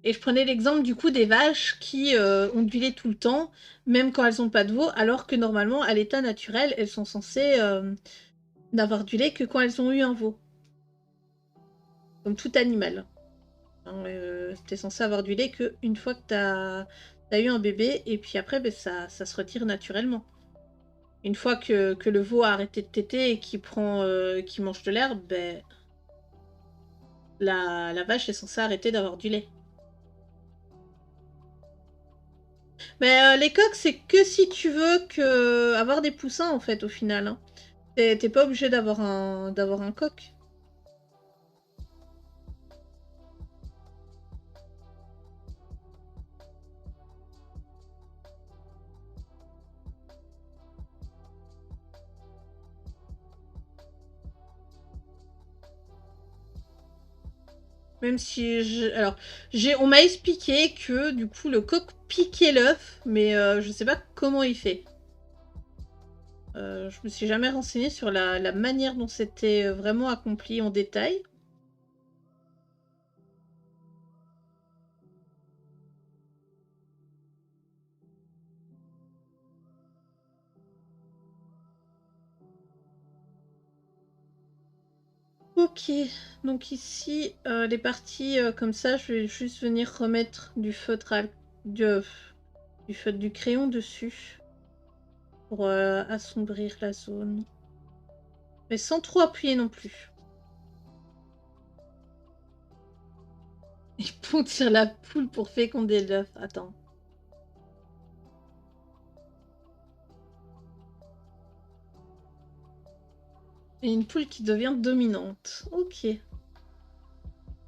Et je prenais l'exemple du coup des vaches qui ont du lait tout le temps, même quand elles n'ont pas de veau, alors que normalement, à l'état naturel, elles sont censées n'avoir du lait que quand elles ont eu un veau. Comme tout animal. T'es censé avoir du lait qu'une fois que t'as eu un bébé, et puis après, ben, ça se retire naturellement. Une fois que le veau a arrêté de téter et qu'il mange de l'herbe, ben, la vache est censée arrêter d'avoir du lait. Mais les coqs, c'est que si tu veux avoir des poussins, en fait, au final. Hein. T'es pas obligé d'avoir un coq. Même si alors, on m'a expliqué que du coup le coq piquait l'œuf, mais je sais pas comment il fait. Je me suis jamais renseignée sur la manière dont c'était vraiment accompli en détail. Ok, donc ici, les parties comme ça, je vais juste venir remettre du feutre du crayon dessus pour assombrir la zone. Mais sans trop appuyer non plus. Il pondir la poule pour féconder l'œuf. Attends. Et une poule qui devient dominante. Ok.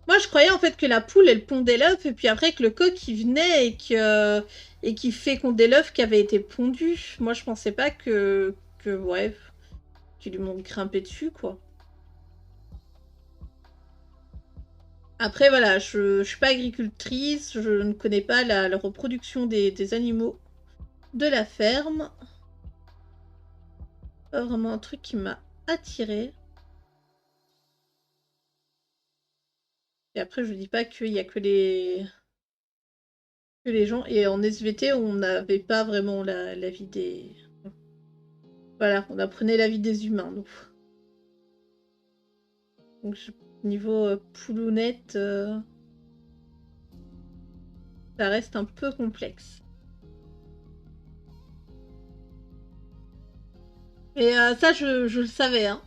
Moi, je croyais en fait que la poule, elle pondait l'œuf, et puis après que le coq, il venait et qu'il fécondait l'œuf qui avait été pondu. Moi, je pensais pas ouais, qu'il lui monte grimper dessus, quoi. Après, voilà, je suis pas agricultrice, je ne connais pas la reproduction des animaux de la ferme. Pas vraiment un truc qui m'a attirée. Et après, je dis pas qu'il y a que les gens. Et en SVT, on n'avait pas vraiment la vie des... Voilà, on apprenait la vie des humains, nous. Donc, niveau poulounette, ça reste un peu complexe. Et ça, je le savais, hein.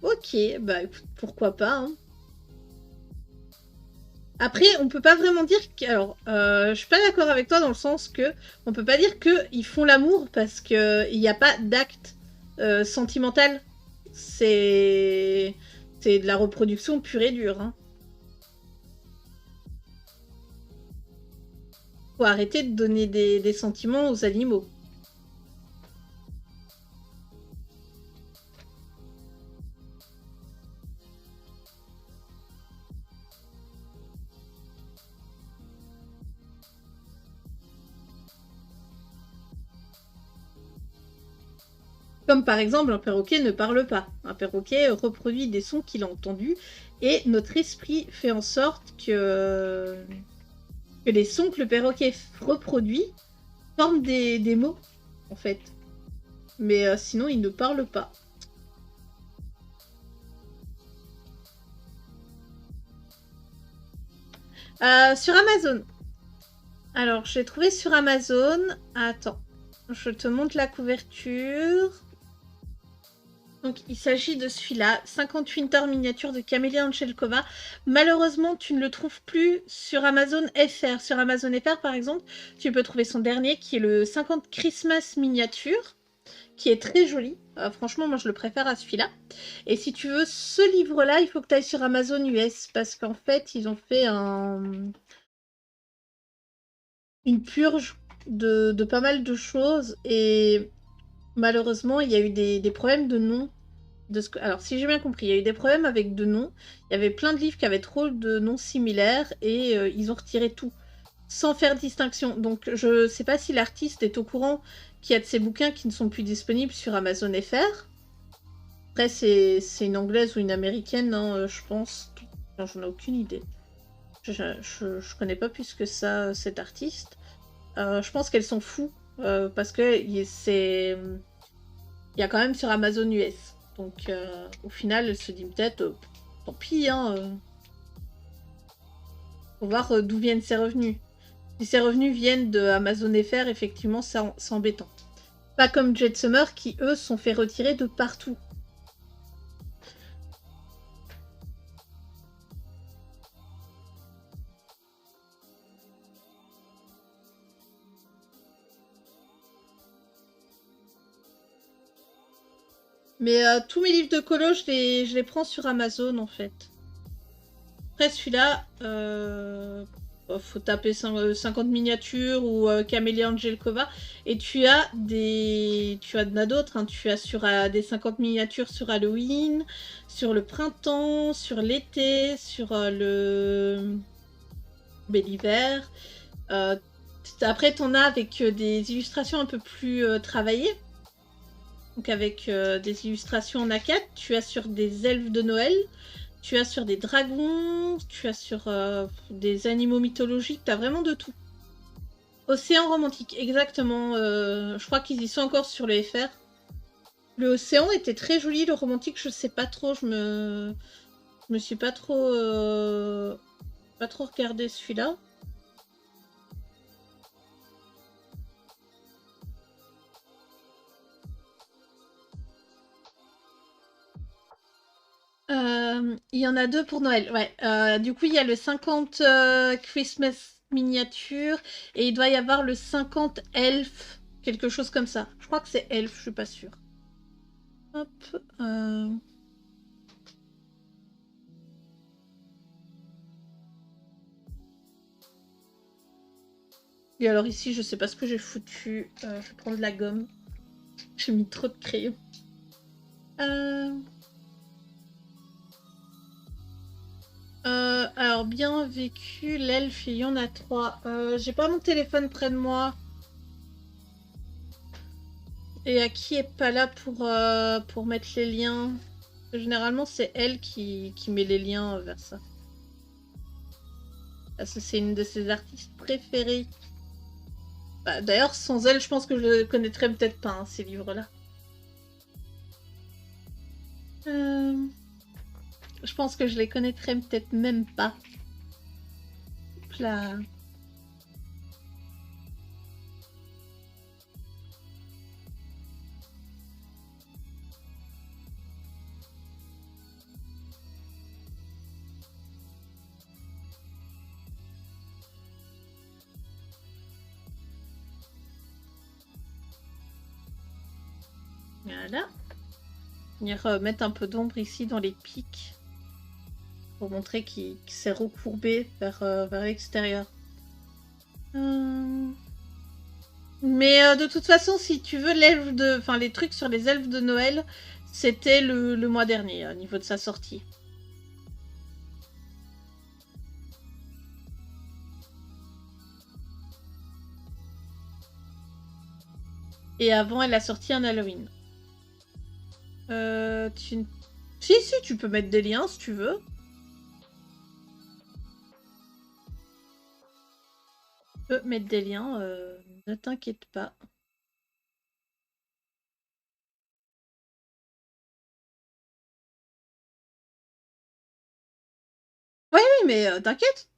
Ok, bah écoute, pourquoi pas, hein. Après, on peut pas vraiment dire que... Alors, je suis pas d'accord avec toi dans le sens que on peut pas dire qu'ils font l'amour parce que il n'y a pas d'acte sentimental. C'est de la reproduction pure et dure, hein. Faut arrêter de donner des sentiments aux animaux. Comme par exemple, un perroquet ne parle pas. Un perroquet reproduit des sons qu'il a entendus et notre esprit fait en sorte que les sons que le perroquet reproduit forment des mots, en fait. Mais sinon, il ne parle pas. Sur Amazon. Alors, j'ai trouvé sur Amazon. Attends, je te montre la couverture. Donc, il s'agit de celui-là, 50 Winter miniatures de Camélia Anchelkova. Malheureusement, tu ne le trouves plus sur Amazon FR. Sur Amazon FR, par exemple, tu peux trouver son dernier, qui est le 50 Christmas miniature, qui est très joli. Franchement, moi, je le préfère à celui-là. Et si tu veux ce livre-là, il faut que tu ailles sur Amazon US, parce qu'en fait, ils ont fait une purge de pas mal de choses, et malheureusement, il y a eu des problèmes de nom. Alors, si j'ai bien compris, il y a eu des problèmes avec de noms. Il y avait plein de livres qui avaient trop de noms similaires et ils ont retiré tout sans faire distinction. Donc, je sais pas si l'artiste est au courant qu'il y a de ces bouquins qui ne sont plus disponibles sur Amazon FR. Après, c'est une anglaise ou une américaine, hein, je pense. Enfin, j'en ai aucune idée. Je connais pas plus que ça cet artiste. Je pense qu'elles s'en fout parce que c'est... Il y a quand même sur Amazon US. Donc, au final, elle se dit peut-être, tant pis, hein. Faut voir d'où viennent ses revenus. Si ses revenus viennent de Amazon FR, effectivement, c'est embêtant. Pas comme Jet Summer qui, eux, sont fait retirer de partout. Mais tous mes livres de colo, je les prends sur Amazon, en fait. Après, celui-là, faut taper 50 miniatures ou Camélia Angelkova. Et tu as d'autres. Hein. Tu as sur des 50 miniatures sur Halloween, sur le printemps, sur l'été, sur le bel hiver. Après, t'en as avec des illustrations un peu plus travaillées. Donc avec des illustrations en A4. Tu as sur des elfes de Noël. Tu as sur des dragons, tu as sur des animaux mythologiques, tu as vraiment de tout. Océan romantique, exactement. Je crois qu'ils y sont encore sur le FR. Le océan était très joli, le romantique, je sais pas trop, je me suis pas trop regardé celui-là. Il y en a deux pour Noël, ouais. Du coup, il y a le 50 Christmas miniature et il doit y avoir le 50 elf, quelque chose comme ça. Je crois que c'est elf, je suis pas sûre. Hop. Et alors ici, je sais pas ce que j'ai foutu. Je vais prendre de la gomme. J'ai mis trop de crayons. Alors, bien vécu, l'elfe, il y en a 3. J'ai pas mon téléphone près de moi. Et à qui est pas là pour mettre les liens? Généralement, c'est elle qui met les liens vers ça. Parce que c'est une de ses artistes préférées. Bah, d'ailleurs, sans elle, je pense que je ne connaîtrais peut-être pas hein, ces livres-là. Je pense que je les connaîtrais peut-être même pas. Hop là. Voilà. Venir mettre un peu d'ombre ici dans les pics. Pour montrer qu'il s'est recourbé vers l'extérieur. Mais de toute façon, si tu veux, les trucs sur les elfes de Noël, c'était le mois dernier, au niveau de sa sortie. Et avant, elle a sorti un Halloween. Si, tu peux mettre des liens si tu veux. Tu peux mettre des liens, ne t'inquiète pas. Oui, mais t'inquiète.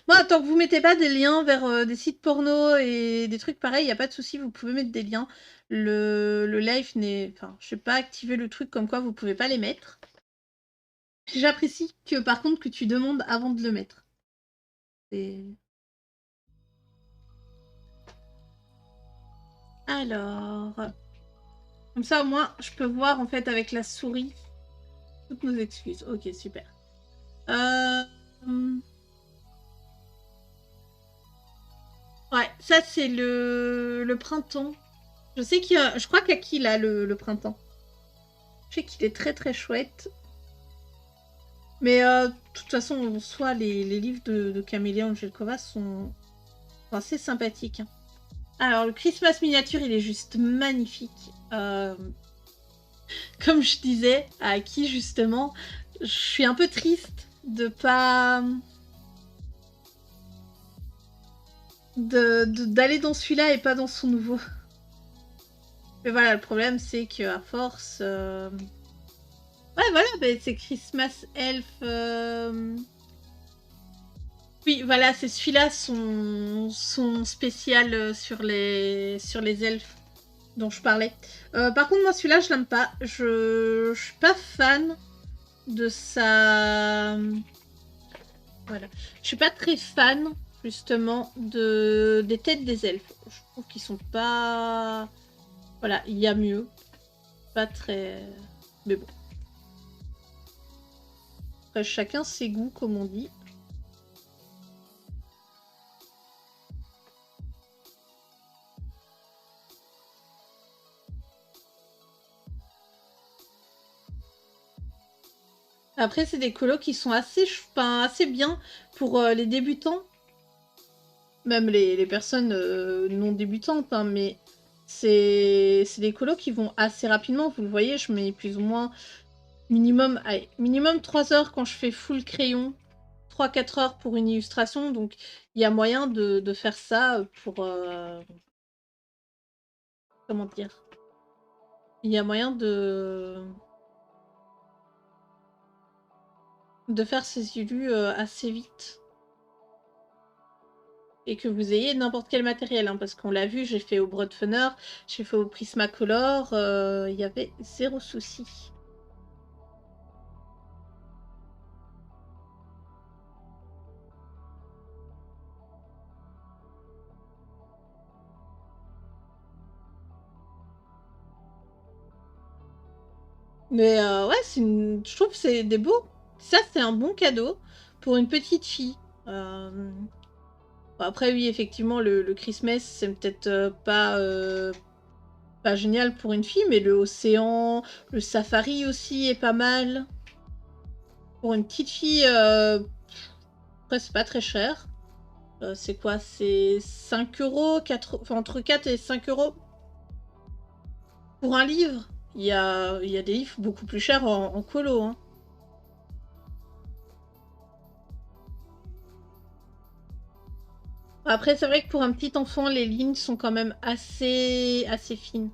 Moi, tant que vous mettez pas des liens vers des sites porno et des trucs pareils, y a pas de souci, vous pouvez mettre des liens. Le live n'est... Enfin, je sais pas activer le truc comme quoi vous pouvez pas les mettre. J'apprécie que par contre que tu demandes avant de le mettre. Alors... Comme ça, au moins, je peux voir en fait avec la souris toutes nos excuses. Ok, super. Ouais, ça c'est le printemps. Je sais qu'il y a... Je crois qu'Aki il a le printemps. Je sais qu'il est très très chouette. Mais de toute façon, en soi, les livres de Camélia Angelkova sont assez sympathiques. Hein. Alors, le Christmas miniature, il est juste magnifique. Comme je disais à Aki, justement, je suis un peu triste de pas... d'aller dans celui-là et pas dans son nouveau. Mais voilà, le problème, c'est qu'à force... Ouais, voilà, bah, c'est Christmas Elf... Oui, voilà, c'est celui-là, son spécial sur les elfes dont je parlais. Par contre, moi, celui-là, je l'aime pas. Je suis pas fan de sa... Voilà. Je suis pas très fan, justement, des têtes des elfes. Je trouve qu'ils sont pas... Voilà, il y a mieux. Pas très... Mais bon. Après, chacun ses goûts, comme on dit. Après, c'est des colos qui sont assez bien pour les débutants. Même les personnes non débutantes, hein, mais c'est des colos qui vont assez rapidement. Vous le voyez, je mets plus ou moins minimum 3 heures quand je fais full crayon. 3-4 heures pour une illustration. Donc, il y a moyen de faire ça pour... comment dire? Il y a moyen de faire ces illus assez vite. Et que vous ayez n'importe quel matériel, hein, parce qu'on l'a vu, j'ai fait au Broadfunner, j'ai fait au Prismacolor, il y avait zéro souci. Mais ouais, je trouve que c'est des beaux. Ça, c'est un bon cadeau pour une petite fille. Bon, après, oui, effectivement, le Christmas, c'est peut-être pas génial pour une fille, mais le océan, le safari aussi est pas mal. Pour une petite fille, après, c'est pas très cher. C'est quoi? C'est 5 €, enfin, entre 4 et 5 €. Pour un livre, il y a des livres beaucoup plus chers en colo. Hein. Après, c'est vrai que pour un petit enfant, les lignes sont quand même assez fines.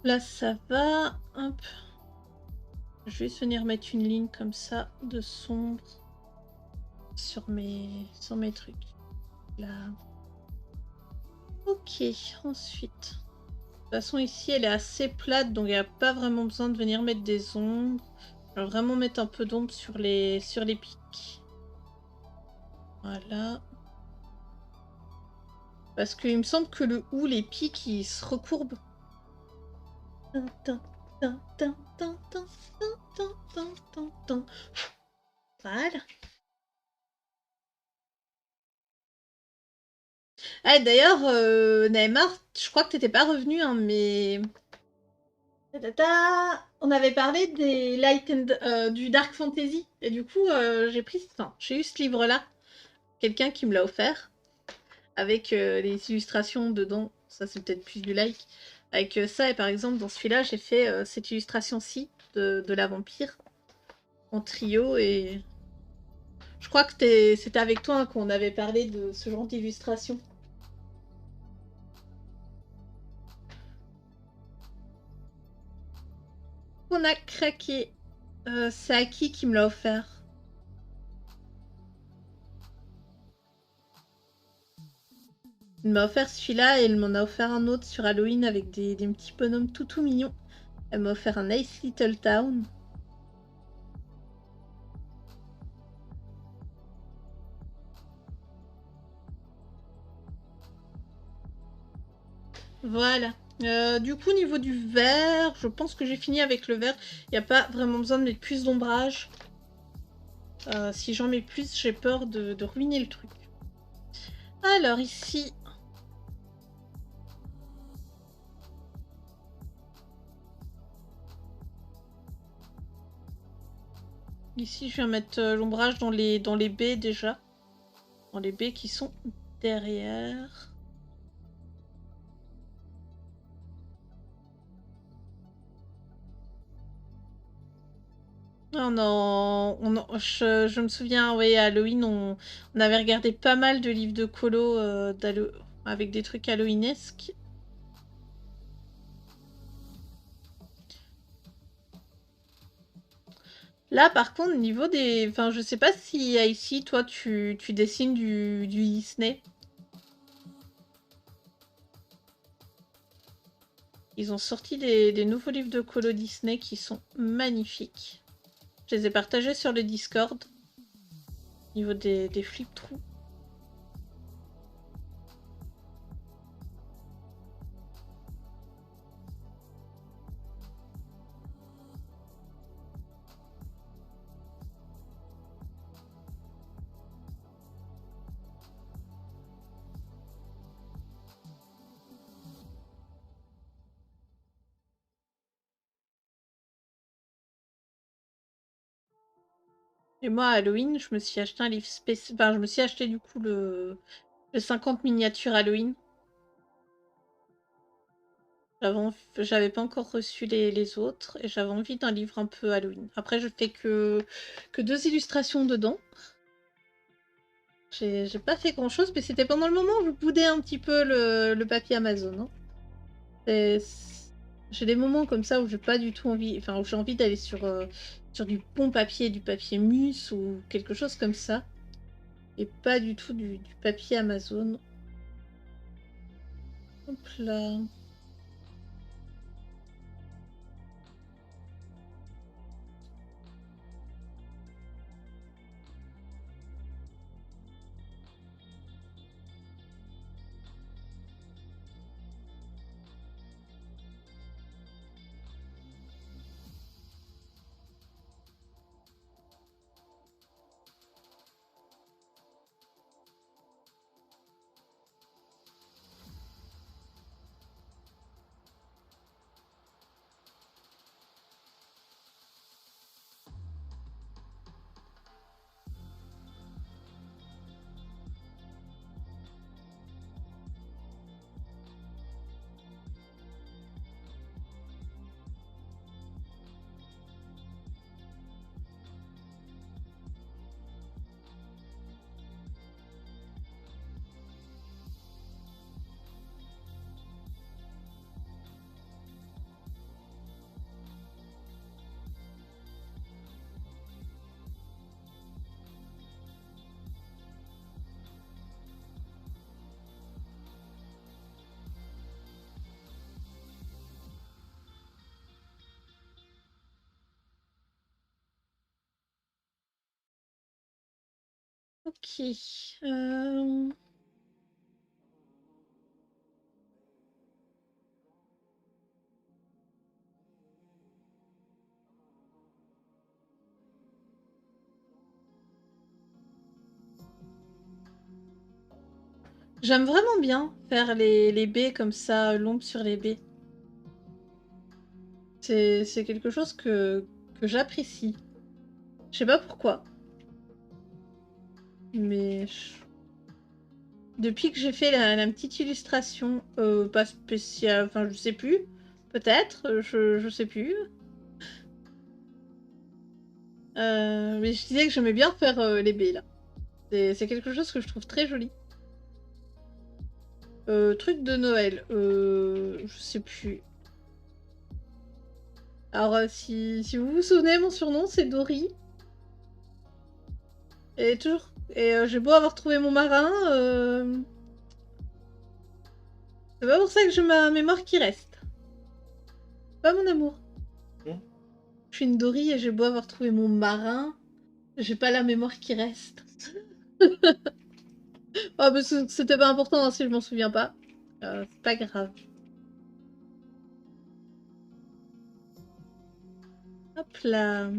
Là, ça va. Hop. Je vais venir mettre une ligne comme ça de sombre sur mes trucs. Là. Ok, ensuite. De toute façon, ici, elle est assez plate, donc il n'y a pas vraiment besoin de venir mettre des ombres. Je vais vraiment mettre un peu d'ombre sur les pics. Voilà. Parce qu'il me semble que le ou, les pics, ils se recourbent. Voilà. Ah, d'ailleurs, Neymar, je crois que t'étais pas revenu, hein, mais... On avait parlé des Light and, du Dark Fantasy. Et du coup, j'ai eu ce livre-là. Quelqu'un qui me l'a offert. Avec les illustrations dedans. Ça, c'est peut-être plus du like. Avec ça, et par exemple, dans celui-là, j'ai fait cette illustration-ci de la vampire. En trio, et... Je crois que c'était avec toi hein, qu'on avait parlé de ce genre d'illustration. On a craqué. C'est Aki qui me l'a offert. Il m'a offert celui-là et elle m'en a offert un autre sur Halloween avec des petits bonhommes tout mignons. Elle m'a offert un Nice Little Town. Voilà. Du coup, au niveau du vert, je pense que j'ai fini avec le vert. Il n'y a pas vraiment besoin de mettre plus d'ombrage. Si j'en mets plus, j'ai peur de ruiner le truc. Alors ici... Ici, je viens mettre l'ombrage dans les baies déjà. Dans les baies qui sont derrière. Oh non, je me souviens, oui, à Halloween, on avait regardé pas mal de livres de colo avec des trucs halloweenesques. Là, par contre, au niveau des... Enfin, je sais pas si ici, toi, tu dessines du Disney. Ils ont sorti des nouveaux livres de colo Disney qui sont magnifiques. Je les ai partagés sur le Discord. Au niveau des flip-through. Et moi, à Halloween, je me suis acheté un livre spécial. Enfin, je me suis acheté du coup le 50 miniatures Halloween. J'avais pas encore reçu les autres et j'avais envie d'un livre un peu Halloween. Après, je fais que 2 illustrations dedans. J'ai pas fait grand chose, mais c'était pendant le moment où je boudais un petit peu le papier Amazon. Hein. J'ai des moments comme ça où j'ai pas du tout envie, enfin où j'ai envie d'aller sur du bon papier, du papier Mus ou quelque chose comme ça. Et pas du tout du papier Amazon. Hop là. Ok. J'aime vraiment bien faire les baies comme ça, l'ombre sur les baies. C'est quelque chose que j'apprécie. Je sais pas pourquoi. Mais depuis que j'ai fait la petite illustration, pas spéciale, enfin je sais plus, peut-être, je sais plus. Mais je disais que j'aimais bien faire les baies là. C'est quelque chose que je trouve très joli. Truc de Noël, je sais plus. Alors si vous vous souvenez, mon surnom c'est Dory. Et toujours. Et j'ai beau avoir trouvé mon marin, c'est pas pour ça que j'ai ma mémoire qui reste. Pas mon amour. Je suis une Dory et j'ai beau avoir trouvé mon marin, j'ai pas la mémoire qui reste. Oh, mais c'était pas important hein, si je m'en souviens pas. C'est pas grave. Hop là.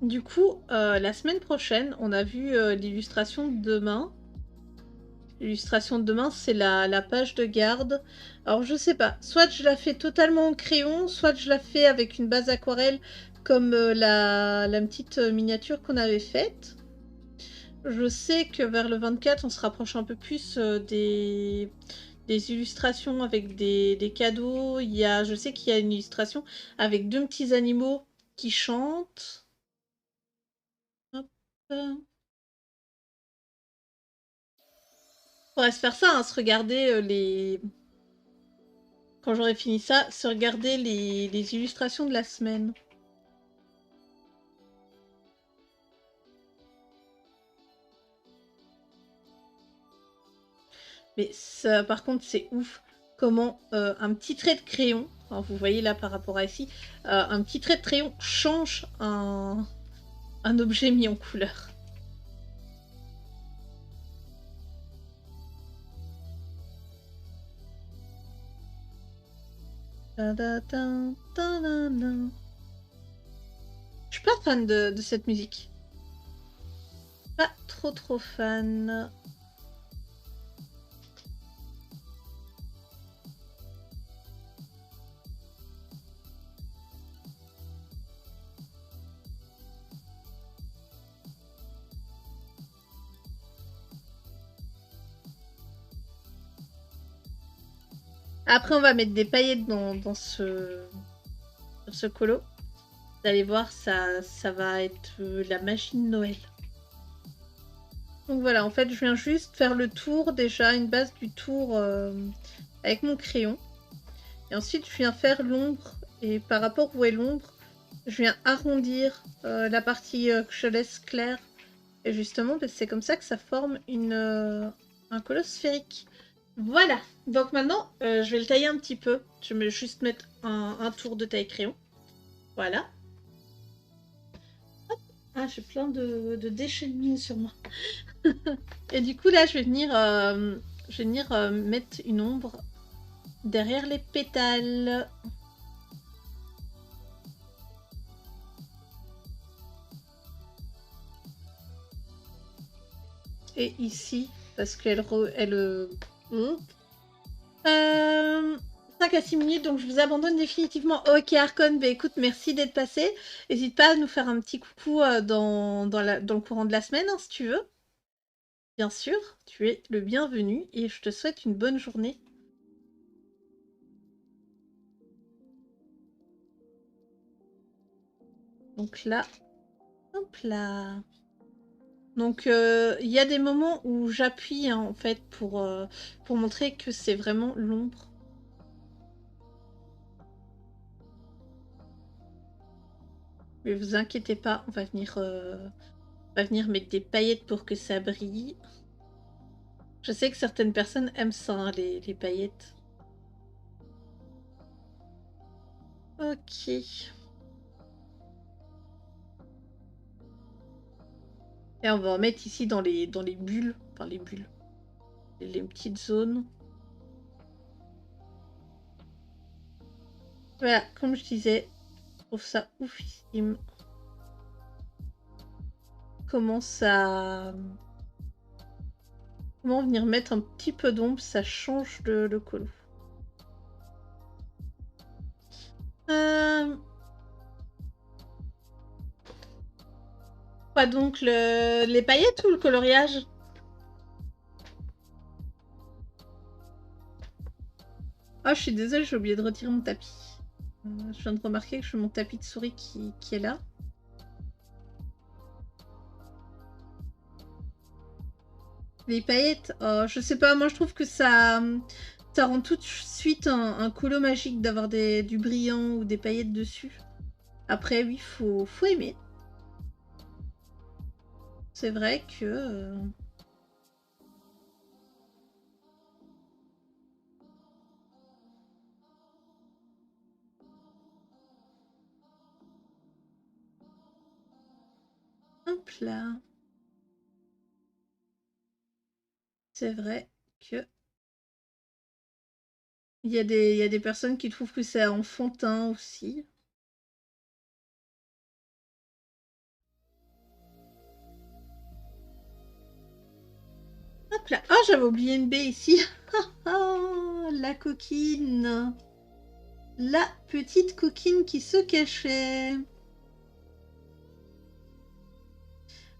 Du coup, la semaine prochaine, on a vu l'illustration de demain. L'illustration de demain, c'est la page de garde. Alors, je sais pas. Soit je la fais totalement en crayon, soit je la fais avec une base aquarelle comme la petite miniature qu'on avait faite. Je sais que vers le 24, on se rapproche un peu plus des illustrations avec des cadeaux. Je sais qu'il y a une illustration avec deux petits animaux qui chantent. Hop. Faudrait se faire ça, hein, se regarder les... Quand j'aurai fini ça, se regarder les illustrations de la semaine. Mais ça, par contre, c'est ouf comment un petit trait de crayon, enfin, vous voyez là par rapport à ici, un petit trait de crayon change un objet mis en couleur. Je suis pas fan de cette musique. Pas trop fan. Après, on va mettre des paillettes dans ce colo. Vous allez voir, ça va être la magie de Noël. Donc voilà, en fait, je viens juste faire le tour, déjà, une base du tour avec mon crayon. Et ensuite, je viens faire l'ombre. Et par rapport où est l'ombre, je viens arrondir la partie que je laisse claire. Et justement, c'est comme ça que ça forme un colosse sphérique. Voilà, donc maintenant, je vais le tailler un petit peu. Je vais juste mettre un tour de taille crayon. Voilà. Hop. Ah, j'ai plein de déchets de mine sur moi. Et du coup, là, je vais venir mettre une ombre derrière les pétales. Et ici, parce qu'elle... 5 à 6 minutes, donc je vous abandonne définitivement. Ok, Arcon, bah écoute, merci d'être passé. N'hésite pas à nous faire un petit coucou dans le courant de la semaine, hein, si tu veux. Bien sûr, tu es le bienvenu et je te souhaite une bonne journée. Donc là, hop là. Donc il y a des moments où j'appuie hein, en fait pour montrer que c'est vraiment l'ombre. Mais vous inquiétez pas, on va venir mettre des paillettes pour que ça brille. Je sais que certaines personnes aiment ça, hein, les paillettes. Ok. Et on va en mettre ici dans les bulles. Enfin, les bulles. Les petites zones. Voilà, comme je disais, je trouve ça oufissime. Comment venir mettre un petit peu d'ombre, ça change le colo. Quoi donc, les paillettes ou le coloriage? Ah, je suis désolée, j'ai oublié de retirer mon tapis. Je viens de remarquer que j'ai mon tapis de souris qui est là. Les paillettes, oh, je sais pas, moi je trouve que ça rend tout de suite un colo magique d'avoir du brillant ou des paillettes dessus. Après, oui, faut aimer. C'est vrai que... Hop là. C'est vrai que... Il y a des personnes qui trouvent que c'est enfantin aussi. Hop là. Oh, j'avais oublié une baie ici. Oh, la coquine. La petite coquine qui se cachait.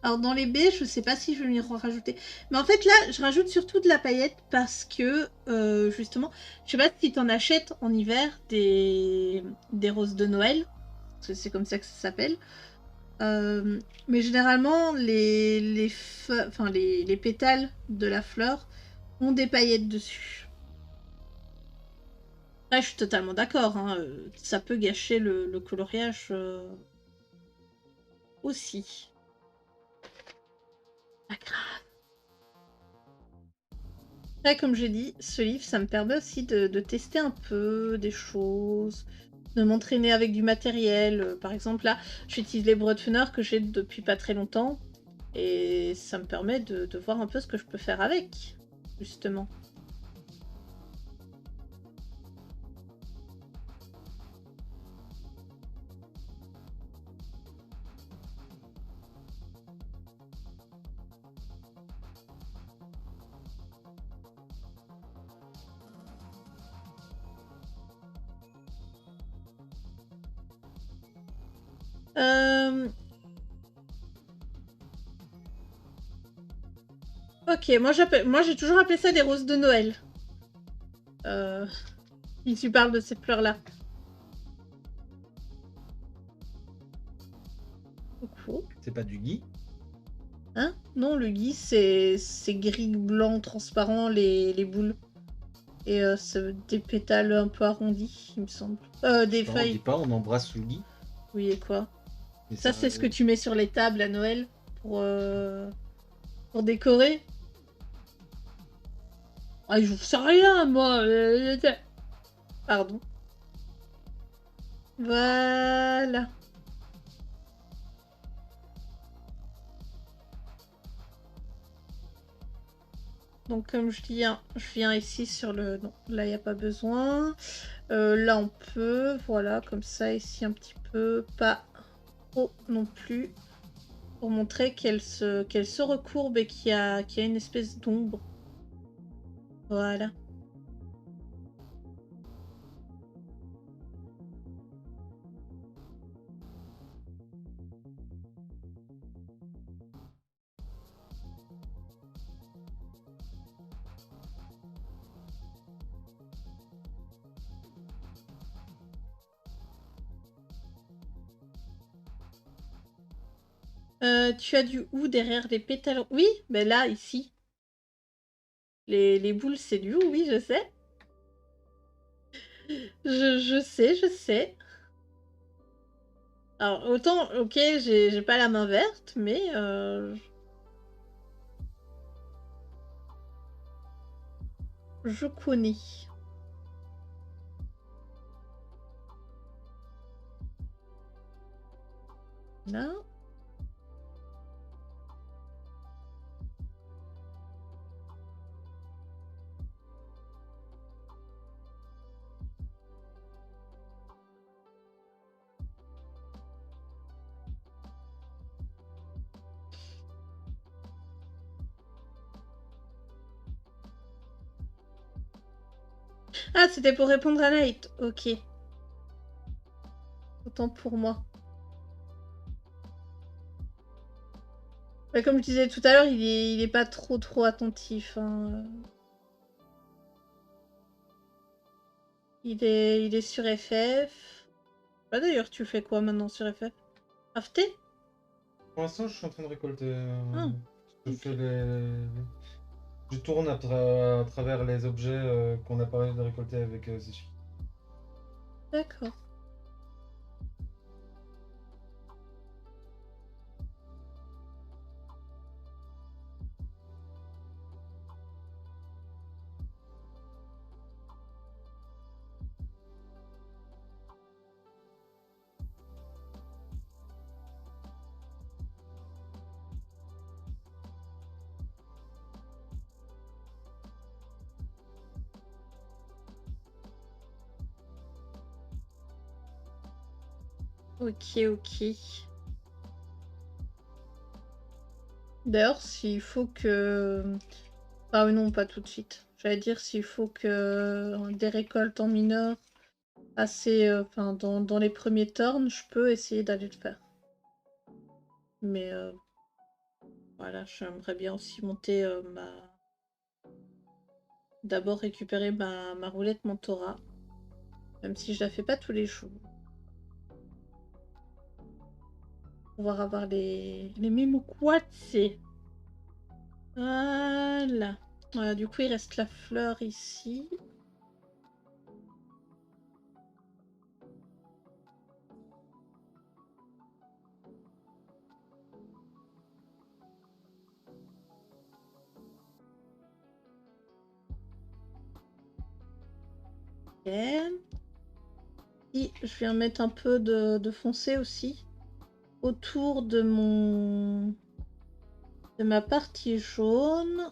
Alors dans les baies, je sais pas si je vais m'y rajouter. Mais en fait là, je rajoute surtout de la paillette parce que justement, je sais pas si tu en achètes en hiver des roses de Noël. Parce que c'est comme ça que ça s'appelle. Mais généralement, les pétales de la fleur ont des paillettes dessus. Là, je suis totalement d'accord. Hein, ça peut gâcher le coloriage aussi. Pas grave. Là, comme j'ai dit, ce livre, ça me permet aussi de tester un peu des choses, de m'entraîner avec du matériel. Par exemple, là, j'utilise les brodefunner que j'ai depuis pas très longtemps. Et ça me permet de voir un peu ce que je peux faire avec, justement. Ok, moi j'ai toujours appelé ça des roses de Noël. Si tu parles de ces fleurs-là. C'est pas du gui? Hein? Non, le gui, c'est gris, blanc, transparent, les boules. Et c'est des pétales un peu arrondis, il me semble. Des Non, feuilles. on dit pas, on embrasse le gui. Oui, et quoi? Mais Ça, c'est ce que tu mets sur les tables à Noël pour décorer. Ah, je sais rien, moi. Pardon. Voilà. Donc, comme je dis, hein, je viens ici sur le... Non, là, il n'y a pas besoin. Là, on peut. Voilà, comme ça, ici, un petit peu. Pas trop non plus. Pour montrer qu'elle se recourbe et qu'il y a une espèce d'ombre. Voilà. Tu as du ou derrière les pétales? Oui, mais là, ici. Les boules, c'est du ou, oui, je sais. Je sais, je sais. Alors, autant, ok, j'ai pas la main verte, mais... je connais. Là. Ah, c'était pour répondre à Light. Ok. Autant pour moi. Mais comme je disais tout à l'heure, il est pas trop attentif. Hein. Il est sur FF. Bah d'ailleurs, tu fais quoi maintenant sur FF? Afté? Pour l'instant, je suis en train de récolter. Ah, Je ok. fais Je tourne à travers les objets qu'on a parlé de récolter avec Zéchi. D'accord. Ok, ok. D'ailleurs, s'il faut que... Ah oui, non, pas tout de suite. J'allais dire s'il faut que des récoltes en mineur assez... Enfin, dans les premiers turns, je peux essayer d'aller le faire. Mais voilà, j'aimerais bien aussi monter ma... D'abord récupérer ma roulette Mentora. Même si je la fais pas tous les jours. Pour pouvoir avoir les mêmes quadsés. Voilà. Voilà, du coup, il reste la fleur ici. Ok. Et je viens mettre un peu de foncé aussi. Autour de ma partie jaune.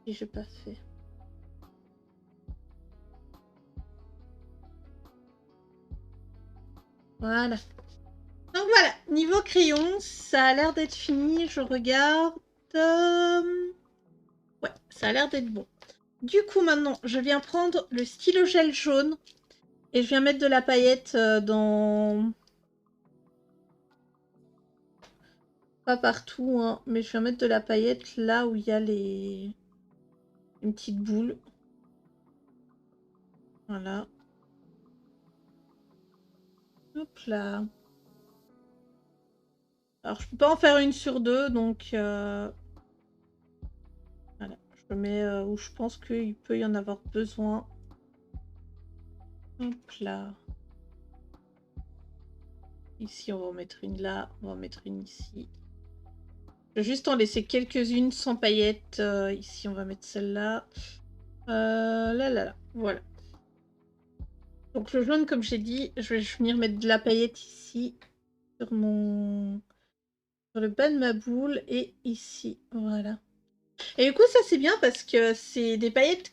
Et j'ai pas fait. Voilà. Donc voilà, niveau crayon, ça a l'air d'être fini. Je regarde. Ouais, ça a l'air d'être bon. Du coup, maintenant, je viens prendre le stylo gel jaune et je viens mettre de la paillette dans... Pas partout, hein, mais je viens mettre de la paillette là où il y a une petite boule. Voilà. Hop là. Alors, je peux pas en faire une sur deux, donc... Voilà. Je mets où je pense qu'il peut y en avoir besoin. Hop là. Ici, on va en mettre une là. On va en mettre une ici. Je vais juste en laisser quelques-unes sans paillettes. Ici, on va mettre celle-là. Là. Voilà. Donc le jaune, comme j'ai dit, je vais venir mettre de la paillette ici. Sur le bas de ma boule. Et ici. Voilà. Et du coup, ça c'est bien parce que c'est des paillettes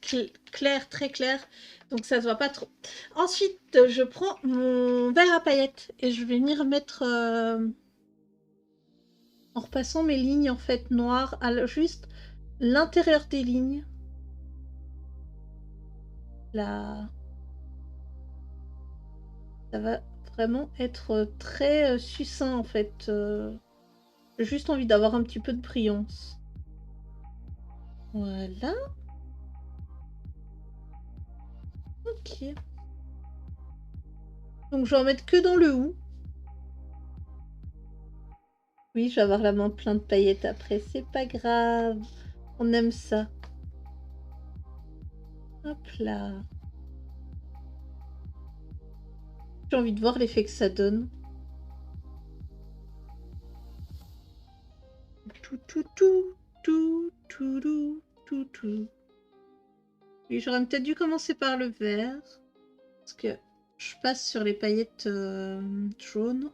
claires, très claires. Donc ça se voit pas trop. Ensuite, je prends mon verre à paillettes. Et je vais venir mettre... en repassant mes lignes en fait noires à juste l'intérieur des lignes. Là, ça va vraiment être très succinct en fait. J'ai juste envie d'avoir un petit peu de brillance. Voilà. Ok. Donc je vais en mettre que dans le haut. Oui, je vais avoir la main pleine de paillettes après. C'est pas grave. On aime ça. Hop là. J'ai envie de voir l'effet que ça donne. Tout. Oui, j'aurais peut-être dû commencer par le vert. Parce que je passe sur les paillettes jaunes.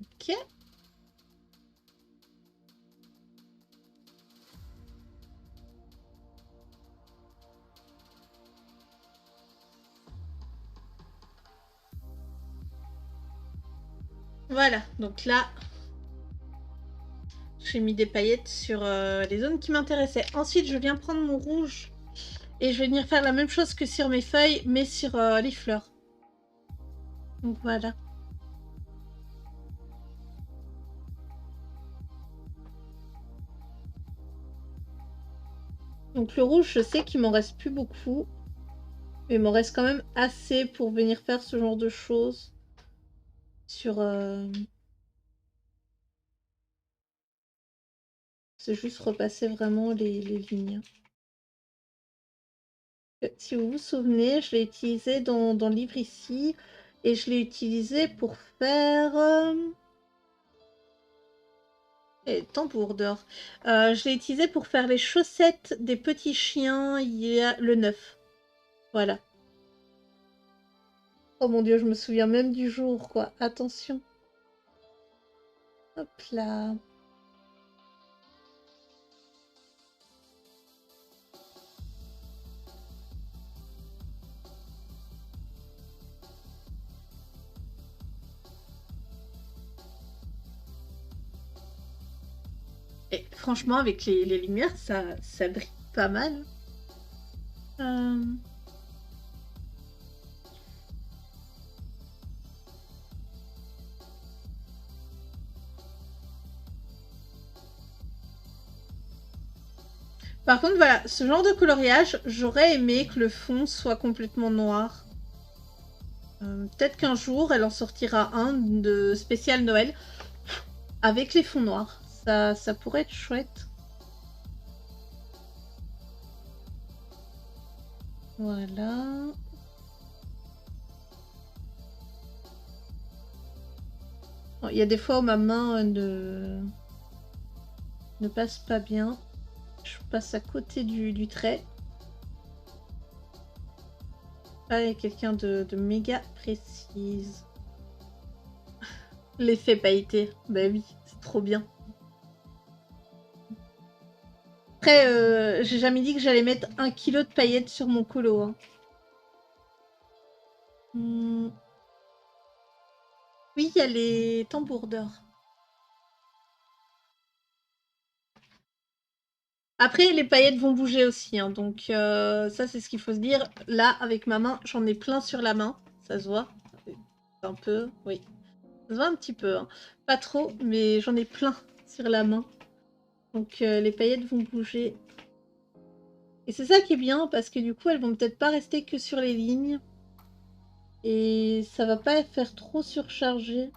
Ok. Voilà, donc là, j'ai mis des paillettes sur les zones qui m'intéressaient. Ensuite, je viens prendre mon rouge et je vais venir faire la même chose que sur mes feuilles, mais sur les fleurs. Donc voilà. Donc le rouge, je sais qu'il m'en reste plus beaucoup. Mais il m'en reste quand même assez pour venir faire ce genre de choses. Sur... C'est juste repasser vraiment les lignes. Si vous vous souvenez, je l'ai utilisé dans le livre ici. Et je l'ai utilisé pour faire... Et tambour d'or. Je l'ai utilisé pour faire les chaussettes des petits chiens. Il y a le 9. Voilà. Oh mon dieu, je me souviens même du jour, quoi. Attention. Hop là. Et franchement, avec les lumières, ça brille pas mal. Par contre, voilà, ce genre de coloriage, j'aurais aimé que le fond soit complètement noir. Peut-être qu'un jour, elle en sortira un de spécial Noël avec les fonds noirs. Ça pourrait être chouette. Voilà. Bon, il y a des fois où ma main ne passe pas bien. Je passe à côté du trait. Ah, il y a quelqu'un de méga précise. L'effet pailleté. Bah oui, c'est trop bien. Après, j'ai jamais dit que j'allais mettre 1 kilo de paillettes sur mon colo. Hein. Oui, il y a les tambours d'or. Après, les paillettes vont bouger aussi. Hein, donc, ça, c'est ce qu'il faut se dire. Là, avec ma main, j'en ai plein sur la main. Ça se voit un peu, oui. Ça se voit un petit peu. Hein. Pas trop, mais j'en ai plein sur la main. Donc, les paillettes vont bouger. Et c'est ça qui est bien, parce que du coup, elles vont peut-être pas rester que sur les lignes. Et ça va pas faire trop surcharger.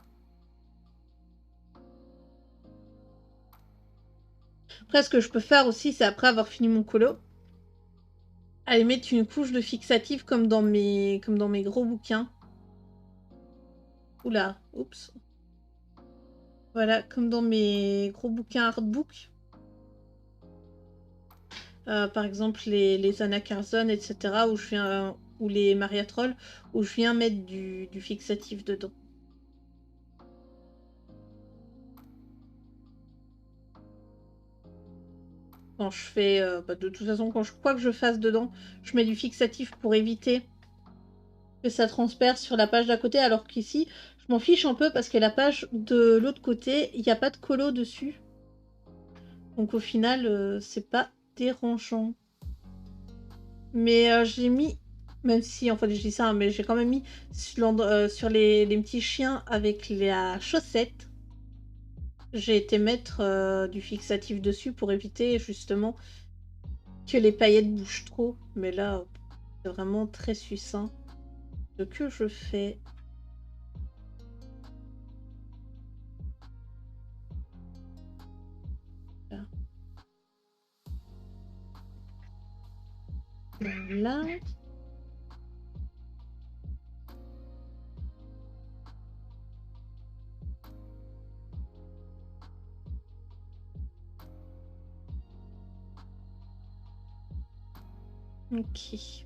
Après, ce que je peux faire aussi, c'est après avoir fini mon colo, aller mettre une couche de fixatif comme dans mes gros bouquins. Oula, oups. Voilà, comme dans mes gros bouquins artbook. Par exemple, les Anna Carson, etc. Où je viens, ou les Maria Troll, où je viens mettre du fixatif dedans. Quand je fais... de toute façon, quoi que je fasse dedans, je mets du fixatif pour éviter que ça transperce sur la page d'à côté, alors qu'ici, je m'en fiche un peu parce que la page de l'autre côté, il n'y a pas de colo dessus. Donc au final, c'est pas dérangeant. Mais j'ai mis, même si en fait je dis ça, hein, mais j'ai quand même mis sur les petits chiens avec la chaussette. J'ai été mettre du fixatif dessus pour éviter justement que les paillettes bougent trop. Mais là, c'est vraiment très succinct. Ce que je fais... Là. Voilà. Ok.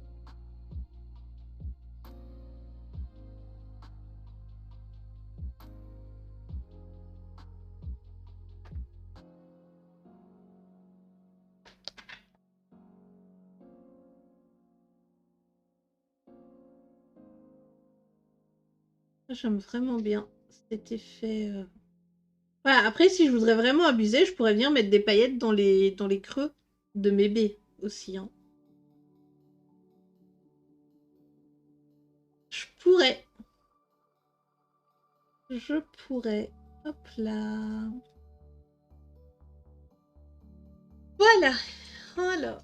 J'aime vraiment bien cet effet. Voilà, après, si je voudrais vraiment abuser, je pourrais venir mettre des paillettes dans les creux de mes baies aussi. Hein. Je pourrais. Je pourrais. Hop là. Voilà. Alors.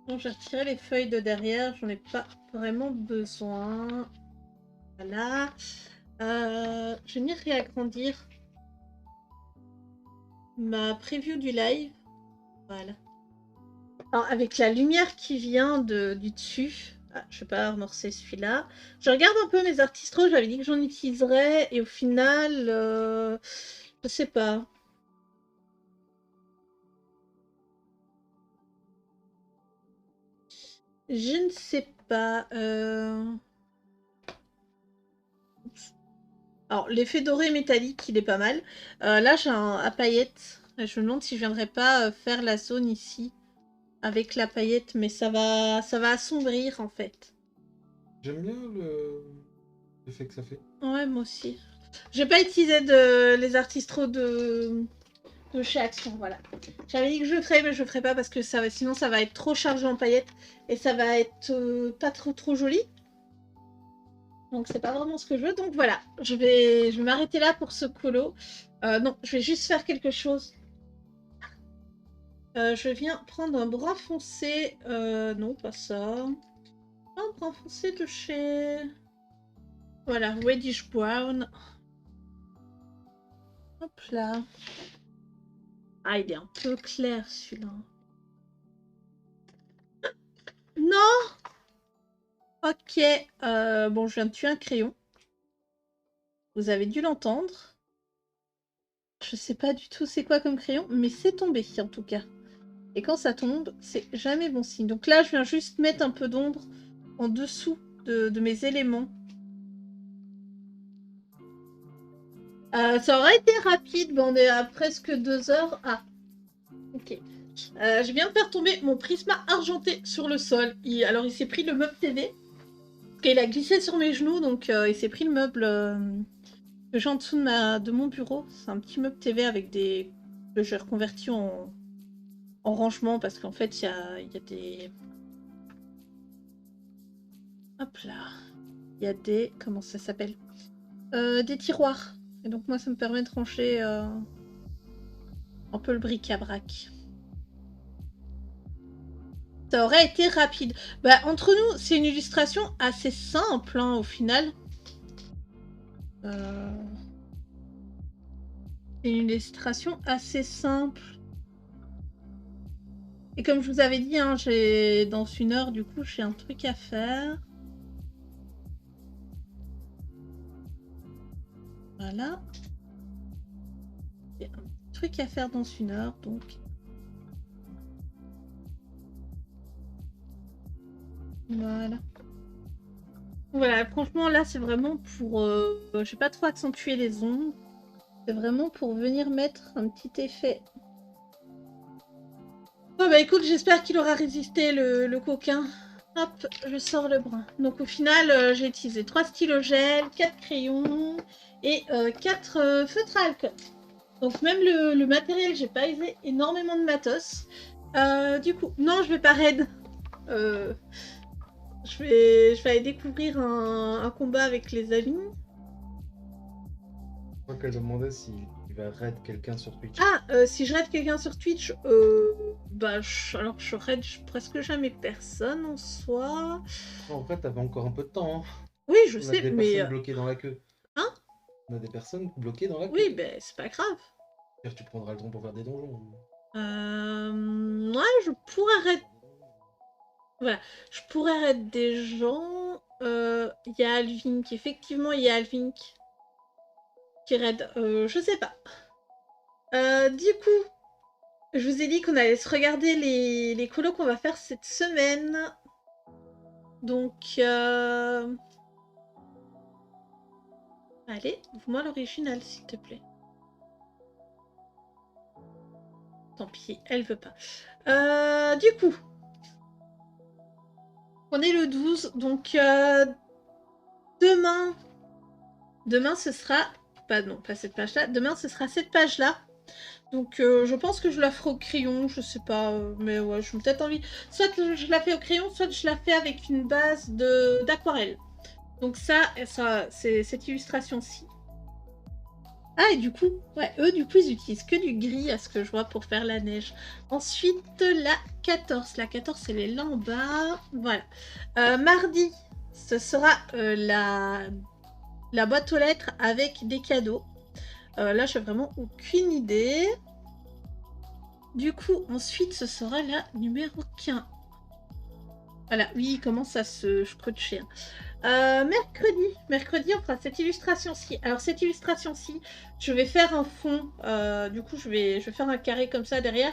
Bon, j'ai retiré les feuilles de derrière. J'en ai pas vraiment besoin. Voilà. Je vais venir réagrandir ma preview du live. Voilà. Alors, avec la lumière qui vient du dessus. Ah, je vais pas amorcer celui-là. Je regarde un peu mes artistros. J'avais dit que j'en utiliserais. Et au final, je sais pas. Je ne sais pas. Alors, l'effet doré métallique, il est pas mal. Là, j'ai un à paillettes. Je me demande si je viendrais pas faire la zone ici avec la paillette, mais ça va assombrir en fait. J'aime bien l'effet que ça fait. Ouais, moi aussi. J'ai pas utilisé les artistros de chez Action, voilà. J'avais dit que je le ferais, mais je le ferai pas parce que sinon ça va être trop chargé en paillettes et ça va être pas trop joli. Donc c'est pas vraiment ce que je veux. Donc voilà, je vais m'arrêter là pour ce colo. Non, je vais juste faire quelque chose. Je viens prendre un brun foncé. Non, pas ça. Un brun foncé de chez... Voilà, reddish brown. Hop là. Ah, il est un peu clair celui-là. Non! Ok. Bon, je viens de tuer un crayon. Vous avez dû l'entendre. Je sais pas du tout c'est quoi comme crayon, mais c'est tombé en tout cas. Et quand ça tombe, c'est jamais bon signe. Donc là, je viens juste mettre un peu d'ombre en dessous de mes éléments. Ça aurait été rapide, mais on est à presque 2 heures. Ah, ok. Je viens de faire tomber mon prisma argenté sur le sol. Alors, il s'est pris le meuble TV. Il a glissé sur mes genoux, donc il s'est pris le meuble que j'ai en dessous de mon bureau. C'est un petit meuble TV avec des... que j'ai reconverti en rangement parce qu'en fait, il y a des... Hop là. Il y a des... Comment ça s'appelle des tiroirs. Et donc moi, ça me permet de ranger un peu le bric-à-brac. Ça aurait été rapide. Bah, entre nous, c'est une illustration assez simple, hein, au final. C'est une illustration assez simple. Et comme je vous avais dit, hein, dans 1 heure, du coup, j'ai un truc à faire. Voilà. J'ai un truc à faire dans 1 heure, donc... Voilà. Voilà, franchement, là, c'est vraiment pour... je vais pas trop accentuer les ombres. C'est vraiment pour venir mettre un petit effet. Oh bah écoute, j'espère qu'il aura résisté le coquin. Hop, je sors le brun. Donc au final, j'ai utilisé 3 stylos gel, 4 crayons et 4 feutres à alcool. Donc même le matériel, j'ai pas usé énormément de matos. Du coup, non, je vais pas raid. Je vais aller découvrir un combat avec les amis. Je crois qu'elle demandait si il va raid quelqu'un sur Twitch. Ah, si je raid quelqu'un sur Twitch, bah, alors je raid presque jamais personne en soi. En fait, t'avais encore un peu de temps. Hein. Oui, je On sais, a des mais... personnes bloquées dans la queue. Hein? On a des personnes bloquées dans la queue. Oui, ben c'est pas grave. Tu prendras le temps pour faire des donjons. Ouais, je pourrais raid. Voilà, je pourrais raid des gens. Il y a Alvink, effectivement, il y a Alvink qui raid. Je sais pas. Du coup, je vous ai dit qu'on allait se regarder les colos qu'on va faire cette semaine. Donc, allez, ouvre-moi l'original, s'il te plaît. Tant pis, elle veut pas. Du coup, on est le 12, donc demain ce sera... non, pas cette page-là. Demain, ce sera cette page-là. Donc, je pense que je la ferai au crayon, je sais pas, mais ouais, j'ai peut-être envie... Soit je la fais au crayon, soit je la fais avec une base d'aquarelle. Donc ça c'est cette illustration-ci. Ah, et du coup, ouais, eux, du coup, ils utilisent que du gris, à ce que je vois, pour faire la neige. Ensuite, la 14. La 14, elle est là en bas. Voilà. Mardi, ce sera la boîte aux lettres avec des cadeaux. Là, je n'ai vraiment aucune idée. Du coup, ensuite, ce sera la numéro 15. Voilà, oui, il commence à se scrutcher. Mercredi, on fera cette illustration-ci. Alors, cette illustration-ci, je vais faire un fond. Du coup, je vais faire un carré comme ça derrière.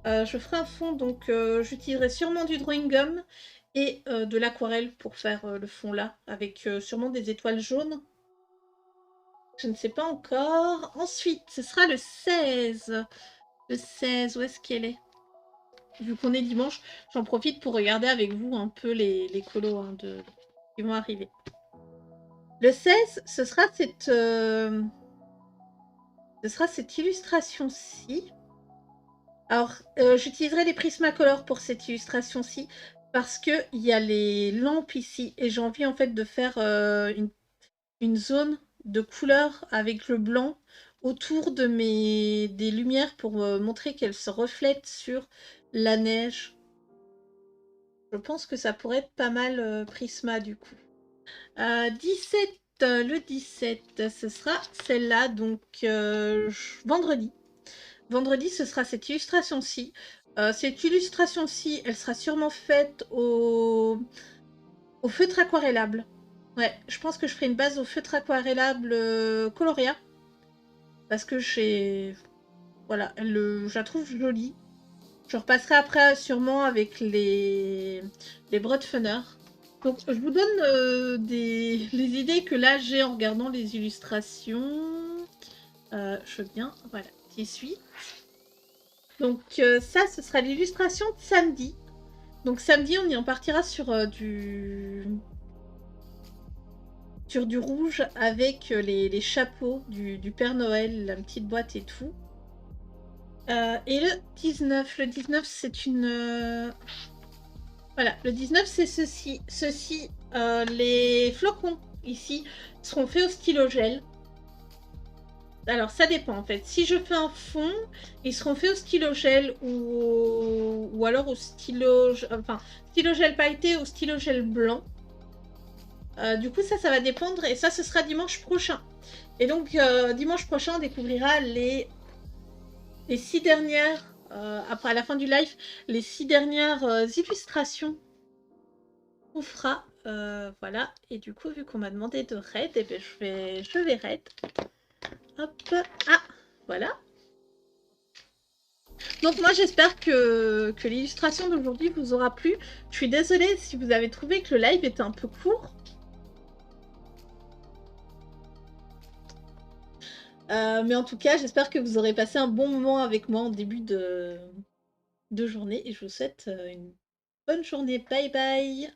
Je ferai un fond, donc j'utiliserai sûrement du drawing gum et de l'aquarelle pour faire le fond là, avec sûrement des étoiles jaunes. Je ne sais pas encore. Ensuite, ce sera le 16. Le 16, où est-ce qu'elle est? Vu qu'on est dimanche, j'en profite pour regarder avec vous un peu les colos hein, qui vont arriver. Le 16, ce sera cette illustration-ci. Alors, j'utiliserai les Prismacolor pour cette illustration-ci parce qu'il y a les lampes ici et j'ai envie en fait de faire une zone de couleur avec le blanc autour des lumières pour montrer qu'elles se reflètent sur la neige. Je pense que ça pourrait être pas mal Prisma du coup. 17, le 17, ce sera celle-là, donc vendredi. Vendredi, ce sera cette illustration-ci. Cette illustration-ci, elle sera sûrement faite au feutre aquarellable. Ouais, je pense que je ferai une base au feutre aquarellable Colorea. Parce que voilà, je la trouve jolie. Je repasserai après sûrement avec les Broadfunner. Donc je vous donne les idées que là j'ai en regardant les illustrations. Je veux bien, voilà, 18. Donc ça, ce sera l'illustration de samedi. Donc samedi, on y en partira sur du rouge avec les chapeaux du Père Noël, la petite boîte et tout. Et le 19, c'est une... Voilà, le 19, c'est ceci. Les flocons, ici, seront faits au stylo gel. Alors, ça dépend, en fait. Si je fais un fond, ils seront faits au stylo gel ou alors au stylo... Enfin, stylo gel pailleté ou stylo gel blanc. Du coup, ça va dépendre. Et ça, ce sera dimanche prochain. Et donc, dimanche prochain, on découvrira les 6 dernières... après, à la fin du live, les 6 dernières illustrations qu'on fera. Voilà. Et du coup, vu qu'on m'a demandé de raid, eh bien, je vais raid. Hop. Ah, voilà. Donc moi j'espère que l'illustration d'aujourd'hui vous aura plu. Je suis désolée si vous avez trouvé que le live était un peu court. Mais en tout cas, j'espère que vous aurez passé un bon moment avec moi en début de journée. Et je vous souhaite une bonne journée. Bye bye.